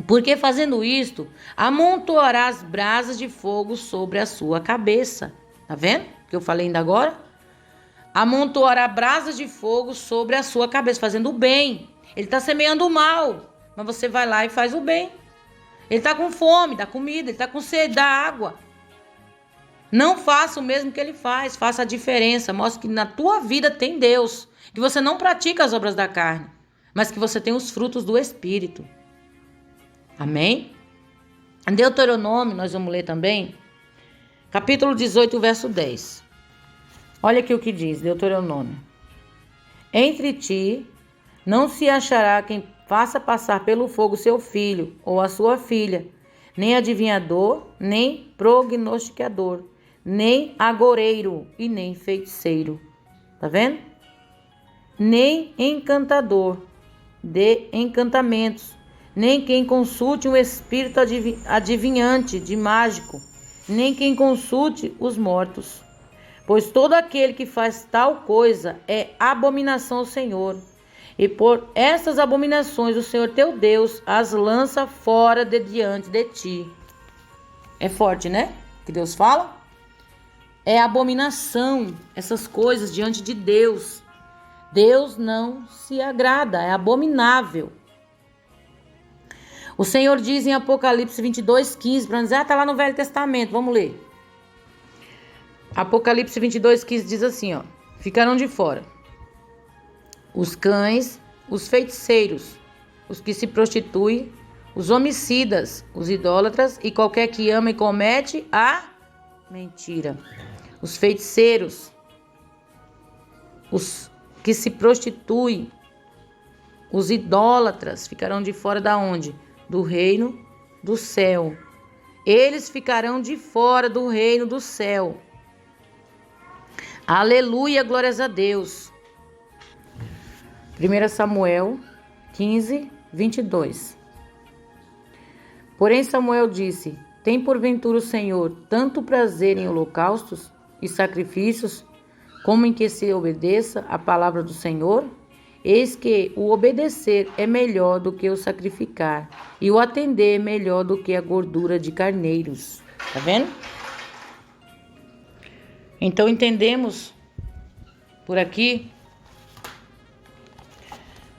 Porque fazendo isto, amontoarás brasas de fogo sobre a sua cabeça. Tá vendo? Que eu falei ainda agora? Amontoará brasas de fogo sobre a sua cabeça, fazendo o bem. Ele está semeando o mal, mas você vai lá e faz o bem. Ele está com fome, dá comida. Ele está com sede, dá água. Não faça o mesmo que ele faz, faça a diferença. Mostre que na tua vida tem Deus, que você não pratica as obras da carne, mas que você tem os frutos do Espírito. Amém? Em Deuteronômio, nós vamos ler também, capítulo 18, verso 10. Olha aqui o que diz Deuteronômio. Entre ti não se achará quem faça passar pelo fogo seu filho ou a sua filha, nem adivinhador, nem prognosticador, nem agoreiro e nem feiticeiro. Tá vendo? Nem encantador de encantamentos, nem quem consulte um espírito adivinhante de mágico, nem quem consulte os mortos. Pois todo aquele que faz tal coisa é abominação ao Senhor. E por essas abominações o Senhor teu Deus as lança fora de diante de ti. É forte, né? Que Deus fala? É abominação essas coisas diante de Deus. Deus não se agrada, é abominável. O Senhor diz em Apocalipse 22:15, para dizer, tá lá no Velho Testamento, vamos ler. Apocalipse 22:15 diz assim, ó: ficarão de fora os cães, os feiticeiros, os que se prostituem, os homicidas, os idólatras e qualquer que ama e comete a mentira. Os feiticeiros, os que se prostituem, os idólatras ficarão de fora da onde? Do reino do céu. Eles ficarão de fora do reino do céu. Aleluia, glórias a Deus. 1 Samuel 15:22. Porém Samuel disse: tem porventura o Senhor tanto prazer em holocaustos e sacrifícios, como em que se obedeça a palavra do Senhor? Eis que o obedecer é melhor do que o sacrificar, e o atender é melhor do que a gordura de carneiros. Tá vendo? Então entendemos por aqui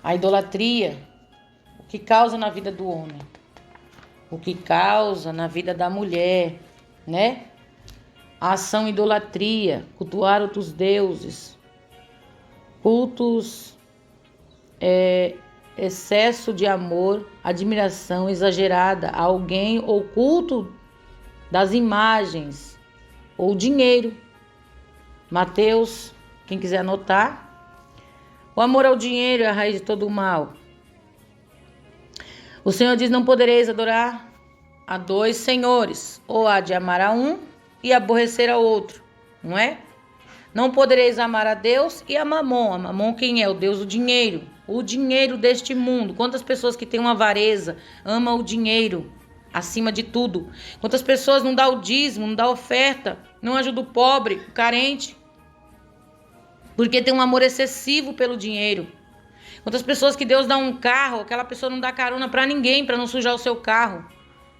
a idolatria, o que causa na vida do homem, o que causa na vida da mulher, né? A ação idolatria, cultuar outros deuses, cultos, excesso de amor, admiração exagerada a alguém ou culto das imagens ou dinheiro. Mateus, quem quiser anotar. O amor ao dinheiro é a raiz de todo o mal. O Senhor diz: não podereis adorar a dois senhores, ou há de amar a um e aborrecer ao outro, não é? Não podereis amar a Deus e a Mamon. A Mamon quem é? O Deus do dinheiro. O dinheiro deste mundo. Quantas pessoas que têm uma avareza amam o dinheiro acima de tudo? Quantas pessoas não dá o dízimo, não dá oferta, não ajuda o pobre, o carente, porque tem um amor excessivo pelo dinheiro. Quantas pessoas que Deus dá um carro, aquela pessoa não dá carona para ninguém, para não sujar o seu carro.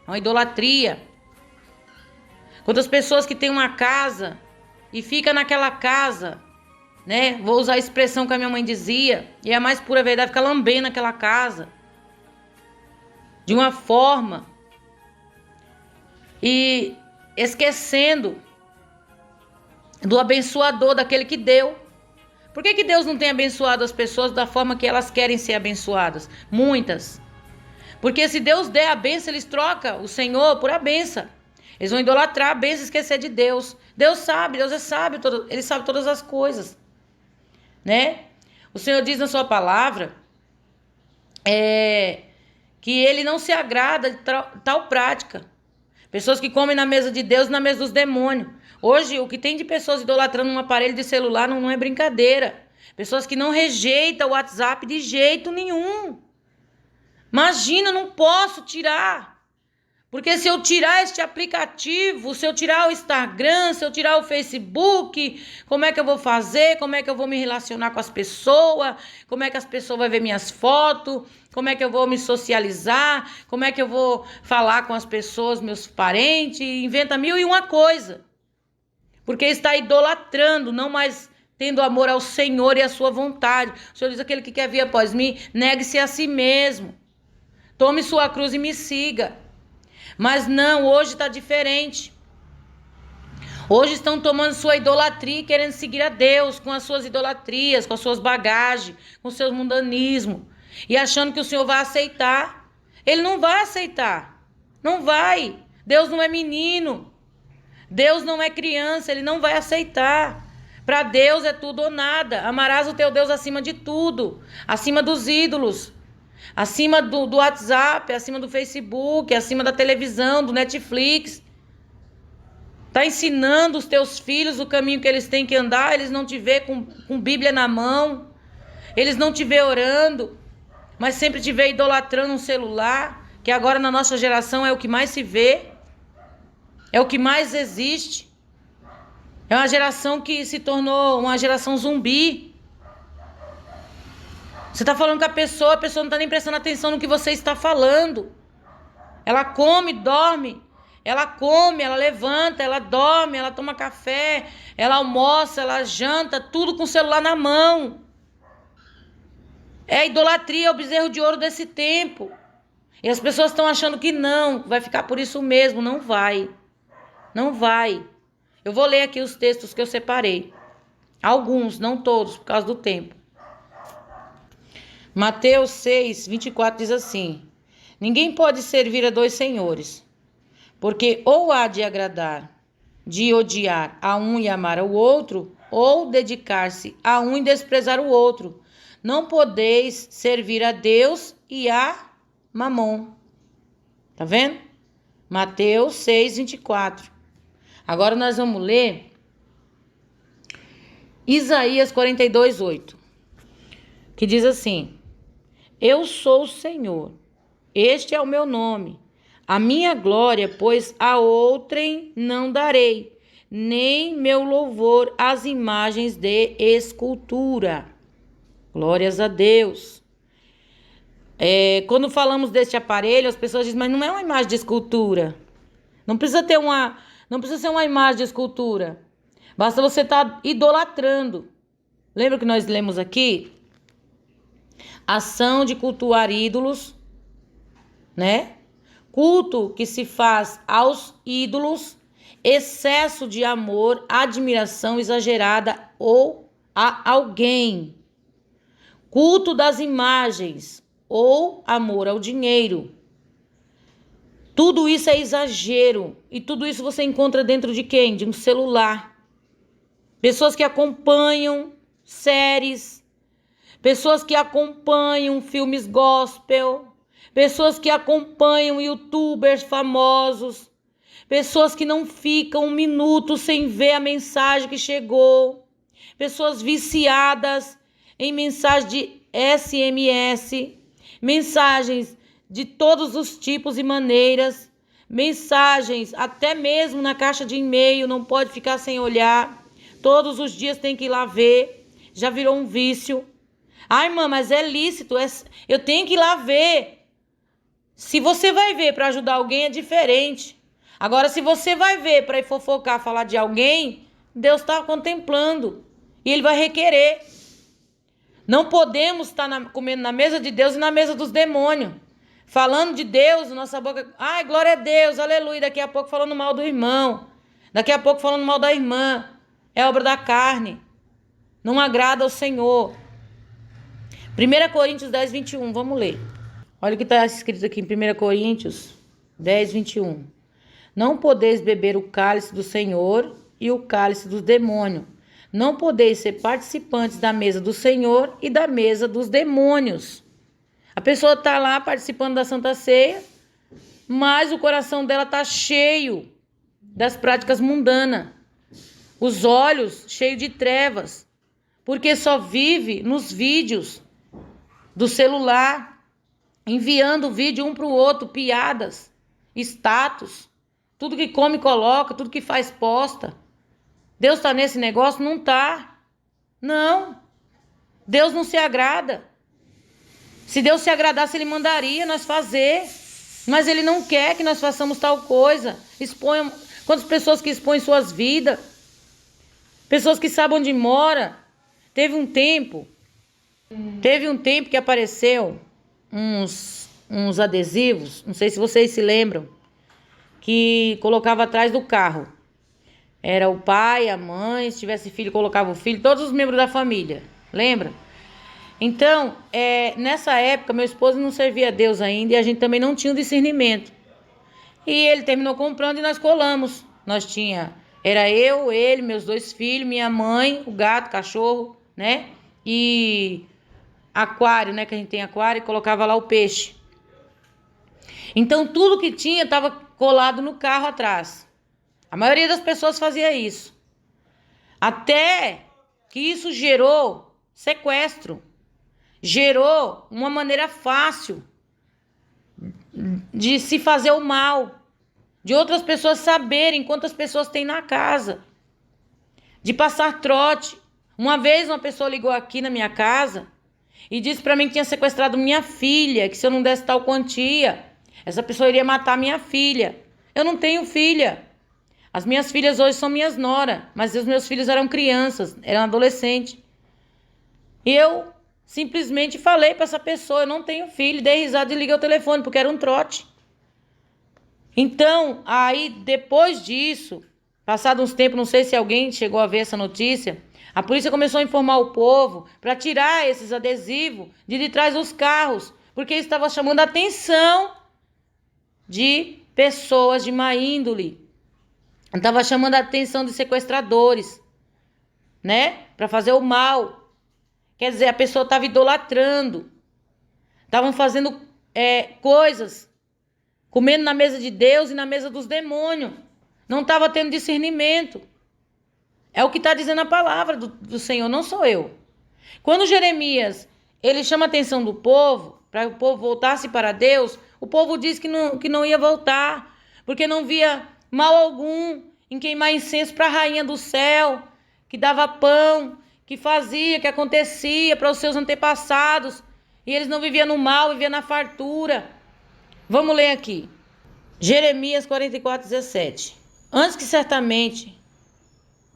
É uma idolatria. Quantas pessoas que têm uma casa e fica naquela casa, né? Vou usar a expressão que a minha mãe dizia, e é a mais pura verdade, fica lambendo aquela casa. De uma forma. E esquecendo do abençoador, daquele que deu. Por que Deus não tem abençoado as pessoas da forma que elas querem ser abençoadas? Muitas. Porque se Deus der a bênção, eles trocam o Senhor por a bênção. Eles vão idolatrar a bênção e esquecer de Deus. Deus sabe, Deus é sábio, Ele sabe todas as coisas. Né? O Senhor diz na sua palavra que Ele não se agrada de tal prática. Pessoas que comem na mesa de Deus e na mesa dos demônios. Hoje, o que tem de pessoas idolatrando um aparelho de celular não é brincadeira. Pessoas que não rejeitam o WhatsApp de jeito nenhum. Imagina, eu não posso tirar. Porque se eu tirar este aplicativo, se eu tirar o Instagram, se eu tirar o Facebook, como é que eu vou fazer? Como é que eu vou me relacionar com as pessoas? Como é que as pessoas vão ver minhas fotos? Como é que eu vou me socializar? Como é que eu vou falar com as pessoas, meus parentes? Inventa 1001 coisa. Porque está idolatrando, não mais tendo amor ao Senhor e à sua vontade. O Senhor diz: aquele que quer vir após mim, negue-se a si mesmo. Tome sua cruz e me siga. Mas não, hoje está diferente. Hoje estão tomando sua idolatria e querendo seguir a Deus com as suas idolatrias, com as suas bagagens, com os seus mundanismos. E achando que o Senhor vai aceitar. Ele não vai aceitar. Não vai. Deus não é menino. Deus não é criança. Ele não vai aceitar. Para Deus é tudo ou nada. Amarás o teu Deus acima de tudo. Acima dos ídolos. Acima do WhatsApp, acima do Facebook, acima da televisão, do Netflix. Tá ensinando os teus filhos o caminho que eles têm que andar. Eles não te vê com Bíblia na mão. Eles não te vê orando. Mas sempre te vê idolatrando um celular. Que agora na nossa geração é o que mais se vê. É o que mais existe. É uma geração que se tornou uma geração zumbi. Você está falando com a pessoa não está nem prestando atenção no que você está falando. Ela come, dorme. Ela come, ela levanta, ela dorme, ela toma café, ela almoça, ela janta, tudo com o celular na mão. É a idolatria, é o bezerro de ouro desse tempo. E as pessoas estão achando que não, vai ficar por isso mesmo. Não vai. Não vai. Eu vou ler aqui os textos que eu separei. Alguns, não todos, por causa do tempo. Mateus 6, 24 diz assim: ninguém pode servir a dois senhores, porque ou há de agradar, de odiar a um e amar ao outro, ou dedicar-se a um e desprezar o outro. Não podeis servir a Deus e a Mamon. Tá vendo? Mateus 6, 24. Agora nós vamos ler Isaías 42, 8. Que diz assim: eu sou o Senhor, este é o meu nome. A minha glória, pois a outrem não darei, nem meu louvor às imagens de escultura. Glórias a Deus. Quando falamos deste aparelho, as pessoas dizem, mas não é uma imagem de escultura. Não precisa ser uma imagem de escultura. Basta você estar idolatrando. Lembra que nós lemos aqui? Ação de cultuar ídolos, né? Culto que se faz aos ídolos, excesso de amor, admiração exagerada ou a alguém. Culto das imagens ou amor ao dinheiro. Tudo isso é exagero. E tudo isso você encontra dentro de quem? De um celular. Pessoas que acompanham séries. Pessoas que acompanham filmes gospel. Pessoas que acompanham youtubers famosos. Pessoas que não ficam um minuto sem ver a mensagem que chegou. Pessoas viciadas em mensagem de SMS. Mensagens de todos os tipos e maneiras. Mensagens até mesmo na caixa de e-mail. Não pode ficar sem olhar. Todos os dias tem que ir lá ver. Já virou um vício. Ai, irmã, mas é lícito. Eu tenho que ir lá ver. Se você vai ver para ajudar alguém, é diferente. Agora, se você vai ver para ir fofocar, falar de alguém, Deus está contemplando. E Ele vai requerer. Não podemos estar comendo na mesa de Deus e na mesa dos demônios. Falando de Deus, nossa boca... ai, glória a Deus, aleluia. Daqui a pouco falando mal do irmão. Daqui a pouco falando mal da irmã. É obra da carne. Não agrada ao Senhor. 1 Coríntios 10, 21. Vamos ler. Olha o que está escrito aqui em 1 Coríntios 10, 21. Não podeis beber o cálice do Senhor e o cálice dos demônios. Não podeis ser participantes da mesa do Senhor e da mesa dos demônios. A pessoa está lá participando da Santa Ceia, mas o coração dela está cheio das práticas mundanas. Os olhos cheios de trevas, porque só vive nos vídeos do celular, enviando vídeo um para o outro, piadas, status, tudo que come coloca, tudo que faz posta. Deus está nesse negócio? Não está. Não. Deus não se agrada. Se Deus se agradasse, Ele mandaria nós fazer. Mas Ele não quer que nós façamos tal coisa. Quantas pessoas que expõem suas vidas? Pessoas que sabem onde mora. Teve um tempo que apareceu uns adesivos, não sei se vocês se lembram, que colocava atrás do carro. Era o pai, a mãe, se tivesse filho, colocava o filho, todos os membros da família. Lembra? Então, nessa época, meu esposo não servia a Deus ainda e a gente também não tinha o discernimento. E ele terminou comprando e nós colamos. Era eu, ele, meus 2 filhos, minha mãe, o gato, o cachorro, né? E aquário, né? Que a gente tem aquário e colocava lá o peixe. Então, tudo que tinha estava colado no carro atrás. A maioria das pessoas fazia isso. Até que isso gerou sequestro. Gerou uma maneira fácil de se fazer o mal. De outras pessoas saberem quantas pessoas tem na casa. De passar trote. Uma vez uma pessoa ligou aqui na minha casa e disse para mim que tinha sequestrado minha filha, que se eu não desse tal quantia, essa pessoa iria matar minha filha. Eu não tenho filha. As minhas filhas hoje são minhas noras, mas os meus filhos eram crianças, eram adolescentes. E eu simplesmente falei para essa pessoa, eu não tenho filho, dei risada e liguei o telefone, porque era um trote. Então, aí depois disso, passado uns tempos, não sei se alguém chegou a ver essa notícia, a polícia começou a informar o povo para tirar esses adesivos de trás dos carros, porque isso estava chamando a atenção de pessoas de má índole. Estava chamando a atenção de sequestradores, né? Para fazer o mal. Quer dizer, a pessoa estava idolatrando. Estavam fazendo coisas, comendo na mesa de Deus e na mesa dos demônios. Não estava tendo discernimento. É o que está dizendo a palavra do Senhor, não sou eu. Quando Jeremias, ele chama a atenção do povo, para o povo voltasse para Deus, o povo disse que não ia voltar, porque não via mal algum em queimar incenso para a rainha do céu, que dava pão, que fazia, que acontecia para os seus antepassados, e eles não viviam no mal, viviam na fartura. Vamos ler aqui. Jeremias 44:17.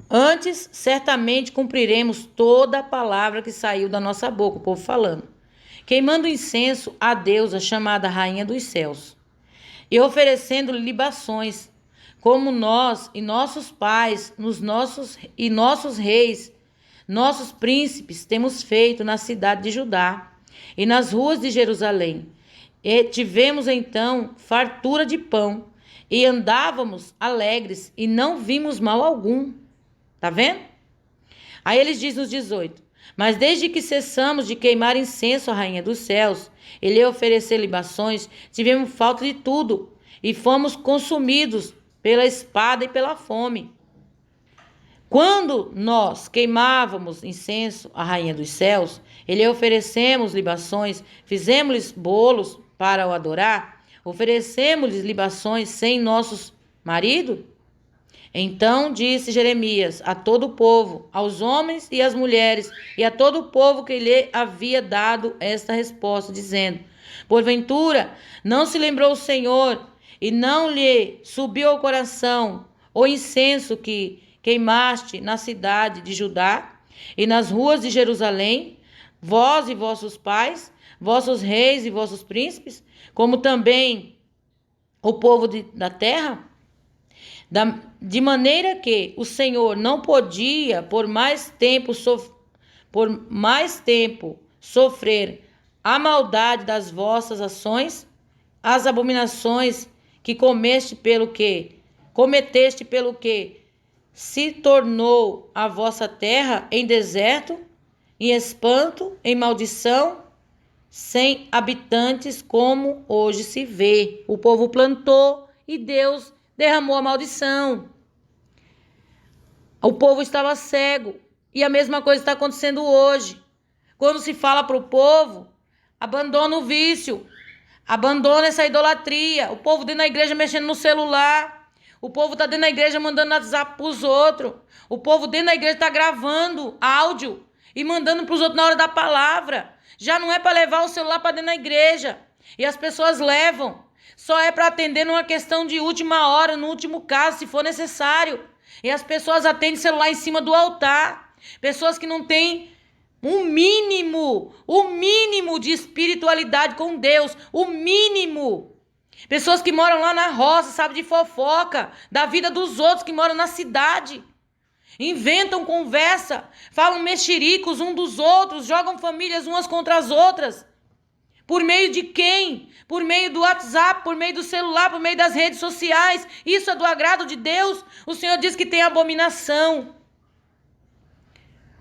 Antes certamente cumpriremos toda a palavra que saiu da nossa boca, o povo falando, queimando incenso à deusa chamada Rainha dos Céus, e oferecendo-lhe libações, como nós e nossos pais, nossos reis, nossos príncipes temos feito na cidade de Judá e nas ruas de Jerusalém. E tivemos então fartura de pão e andávamos alegres e não vimos mal algum. Tá vendo? Aí eles dizem nos 18: mas desde que cessamos de queimar incenso à Rainha dos Céus e lhe oferecer libações, tivemos falta de tudo e fomos consumidos pela espada e pela fome. Quando nós queimávamos incenso à Rainha dos Céus e lhe oferecemos libações, fizemos-lhes bolos para o adorar, oferecemos-lhes libações sem nossos maridos? Então disse Jeremias a todo o povo, aos homens e às mulheres, e a todo o povo que lhe havia dado esta resposta, dizendo: porventura não se lembrou o Senhor, e não lhe subiu ao coração o incenso que queimaste na cidade de Judá e nas ruas de Jerusalém, vós e vossos pais, vossos reis e vossos príncipes, como também o povo da terra? De maneira que o Senhor não podia por mais tempo sofrer a maldade das vossas ações, as abominações que cometeste pelo que se tornou a vossa terra em deserto, em espanto, em maldição, sem habitantes, como hoje se vê. O povo plantou e Deus derramou a maldição. O povo estava cego. E a mesma coisa está acontecendo hoje. Quando se fala para o povo, abandona o vício, abandona essa idolatria. O povo dentro da igreja mexendo no celular. O povo está dentro da igreja mandando WhatsApp para os outros. O povo dentro da igreja está gravando áudio e mandando para os outros na hora da palavra. Já não é para levar o celular para dentro da igreja. E as pessoas levam. Só é para atender numa questão de última hora, no último caso, se for necessário. E as pessoas atendem celular em cima do altar. Pessoas que não têm o mínimo de espiritualidade com Deus, o mínimo. Pessoas que moram lá na roça, sabem de fofoca, da vida dos outros que moram na cidade. Inventam conversa, falam mexericos uns dos outros, jogam famílias umas contra as outras. Por meio de quem? Por meio do WhatsApp, por meio do celular, por meio das redes sociais. Isso é do agrado de Deus? O Senhor diz que tem abominação.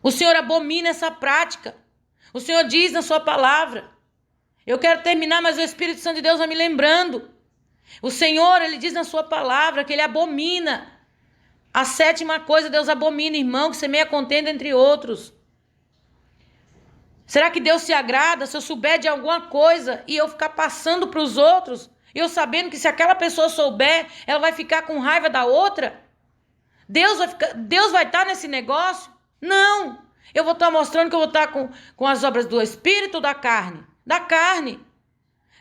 O Senhor abomina essa prática. O Senhor diz na sua palavra. Eu quero terminar, mas o Espírito Santo de Deus vai me lembrando. O Senhor, ele diz na sua palavra que ele abomina. A 7ª coisa Deus abomina, irmão, que semeia contenda entre outros. Será que Deus se agrada se eu souber de alguma coisa e eu ficar passando para os outros? E eu sabendo que se aquela pessoa souber, ela vai ficar com raiva da outra? Deus vai estar nesse negócio? Não. Eu vou estar mostrando que eu vou estar com as obras do Espírito ou da carne? Da carne.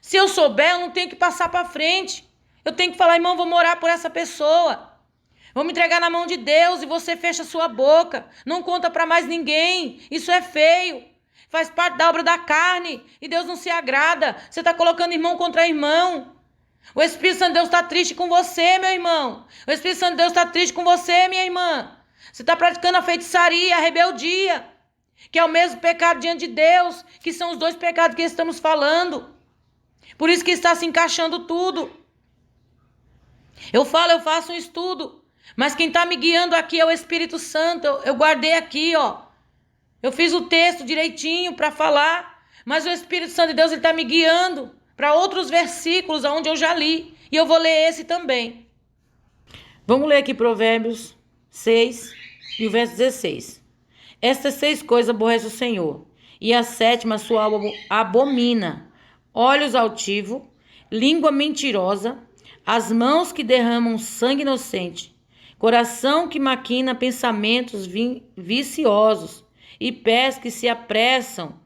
Se eu souber, eu não tenho que passar para frente. Eu tenho que falar, irmão, vamos orar por essa pessoa. Vamos entregar na mão de Deus e você fecha a sua boca. Não conta para mais ninguém. Isso é feio. faz parte da obra da carne e Deus não se agrada. Você está colocando irmão contra irmão. O Espírito Santo de Deus está triste com você, meu irmão. O Espírito Santo de Deus está triste com você, minha irmã. Você está praticando a feitiçaria, a rebeldia, que é o mesmo pecado diante de Deus, que são os dois pecados que estamos falando. Por isso que está se encaixando tudo. Eu faço um estudo, mas quem está me guiando aqui é o Espírito Santo. Eu guardei aqui, ó. Eu fiz o texto direitinho para falar, mas o Espírito Santo de Deus está me guiando para outros versículos onde eu já li. E eu vou ler esse também. Vamos ler aqui Provérbios 6 e o verso 16. Estas 6 coisas aborrece o Senhor, e a 7ª sua alma abomina: olhos altivos, língua mentirosa, as mãos que derramam sangue inocente, coração que maquina pensamentos viciosos, e pés que se apressam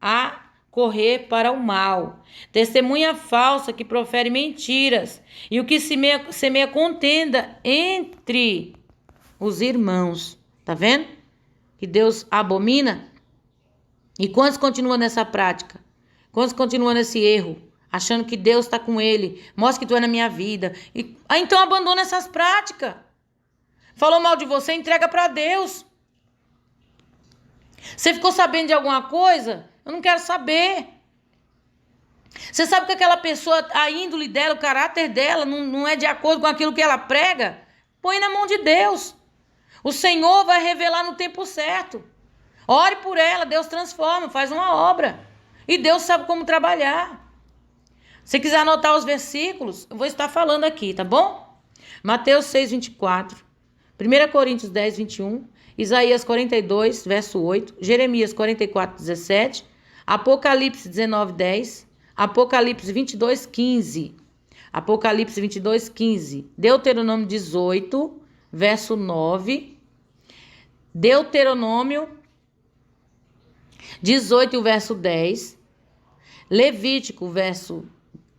a correr para o mal, testemunha falsa que profere mentiras, e o que semeia contenda entre os irmãos. Tá vendo? Que Deus abomina. E quantos continuam nessa prática? Quantos continuam nesse erro? Achando que Deus está com ele. Mostra que tu é na minha vida. Então abandona essas práticas. Falou mal de você, entrega para Deus. Você ficou sabendo de alguma coisa? Eu não quero saber. Você sabe que aquela pessoa, a índole dela, o caráter dela, não é de acordo com aquilo que ela prega? Põe na mão de Deus. O Senhor vai revelar no tempo certo. Ore por ela, Deus transforma, faz uma obra. E Deus sabe como trabalhar. Se quiser anotar os versículos, eu vou estar falando aqui, tá bom? Mateus 6, 24. 1 Coríntios 10, 21. Isaías 42, verso 8. Jeremias 44, 17. Apocalipse 19, 10. Apocalipse 22, 15. Apocalipse 22, 15. Deuteronômio 18, verso 9. Deuteronômio 18, o verso 10. Levítico,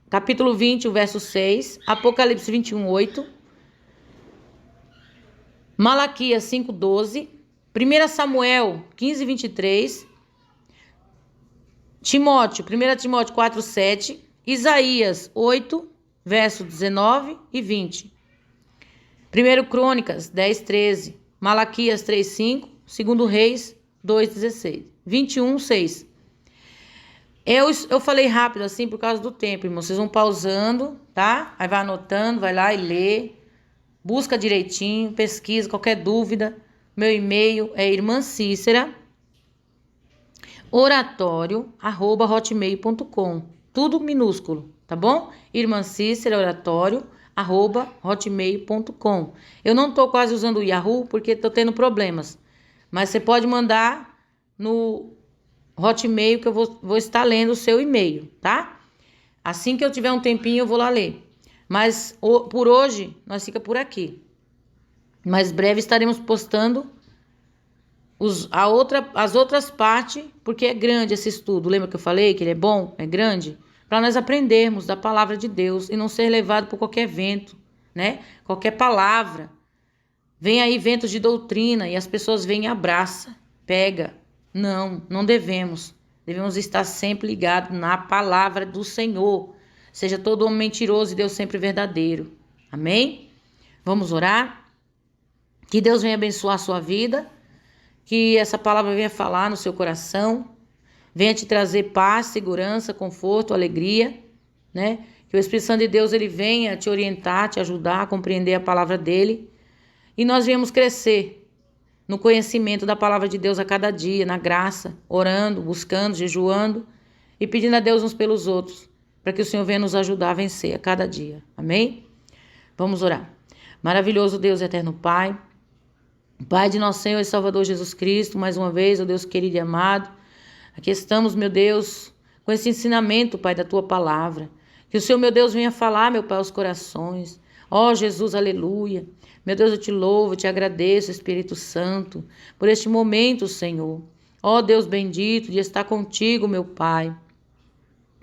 capítulo 20, o verso 6. Apocalipse 21, 8. Malaquias 5, 12. 1 Samuel 15, 23. Timóteo, 1 Timóteo 4, 7. Isaías 8, verso 19 e 20. 1 Crônicas 10, 13. Malaquias 3, 5. 2 Reis 2, 16. 21, 6. Eu falei rápido assim por causa do tempo, irmão. Vocês vão pausando, tá? Aí vai anotando, vai lá e lê. Busca direitinho, pesquisa, qualquer dúvida. Meu e-mail é irmãcícera oratório@hotmail.com. Tudo minúsculo, tá bom? Irmãcícera oratório@hotmail.com. Eu não tô quase usando o Yahoo porque tô tendo problemas. Mas você pode mandar no Hotmail que eu vou estar lendo o seu e-mail, tá? Assim que eu tiver um tempinho eu vou lá ler. Mas por hoje nós fica por aqui. Mais breve estaremos postando as outras partes, porque é grande esse estudo. Lembra que eu falei que ele é bom? É grande? Para nós aprendermos da palavra de Deus e não ser levado por qualquer vento, né? Qualquer palavra. Vem aí ventos de doutrina e as pessoas vêm e abraçam, pega. Não devemos. Devemos estar sempre ligados na palavra do Senhor. Seja todo homem mentiroso e Deus sempre verdadeiro. Amém? Vamos orar? Que Deus venha abençoar a sua vida. Que essa palavra venha falar no seu coração. Venha te trazer paz, segurança, conforto, alegria, né? Que o Espírito Santo de Deus ele venha te orientar, te ajudar a compreender a palavra dele. E nós venhamos crescer no conhecimento da palavra de Deus a cada dia, na graça, orando, buscando, jejuando e pedindo a Deus uns pelos outros, para que o Senhor venha nos ajudar a vencer a cada dia. Amém? Vamos orar. Maravilhoso Deus, eterno Pai, Pai de nosso Senhor e Salvador Jesus Cristo, mais uma vez, ó Deus querido e amado, aqui estamos, meu Deus, com esse ensinamento, Pai, da Tua palavra. Que o Senhor, meu Deus, venha falar, meu Pai, aos corações. Ó Jesus, aleluia. Meu Deus, eu te louvo, te agradeço, Espírito Santo, por este momento, Senhor. Ó Deus bendito, de estar contigo, meu Pai.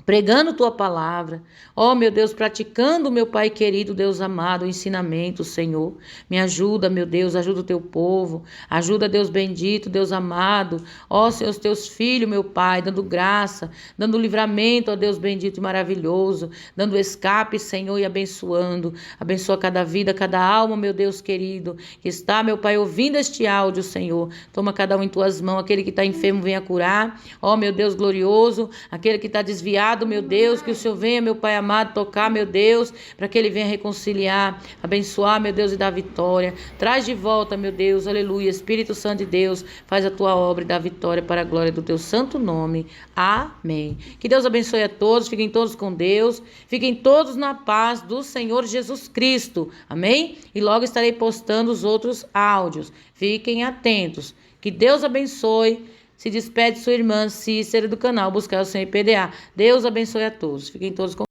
pregando tua palavra, ó meu Deus, praticando, meu Pai querido, Deus amado, o ensinamento, Senhor. Me ajuda, meu Deus, ajuda o teu povo, ajuda, Deus bendito, Deus amado, ó Senhor, os teus filhos, meu Pai, dando graça, dando livramento, ó Deus bendito e maravilhoso, dando escape, Senhor, e abençoando. Abençoa cada vida, cada alma, meu Deus querido, que está, meu Pai, ouvindo este áudio, Senhor. Toma cada um em tuas mãos, aquele que está enfermo, venha curar, ó meu Deus glorioso, aquele que está desviado, meu Deus, que o Senhor venha, meu Pai amado, tocar, meu Deus, para que ele venha reconciliar, abençoar, meu Deus, e dar vitória. Traz de volta, meu Deus, aleluia, Espírito Santo de Deus, faz a tua obra e dá vitória para a glória do teu santo nome. Amém. Que Deus abençoe a todos, fiquem todos com Deus, fiquem todos na paz do Senhor Jesus Cristo. Amém? E logo estarei postando os outros áudios. Fiquem atentos. Que Deus abençoe. Se despede sua irmã Cícera do canal Buscar o Senhor PDA. Deus abençoe a todos. Fiquem todos com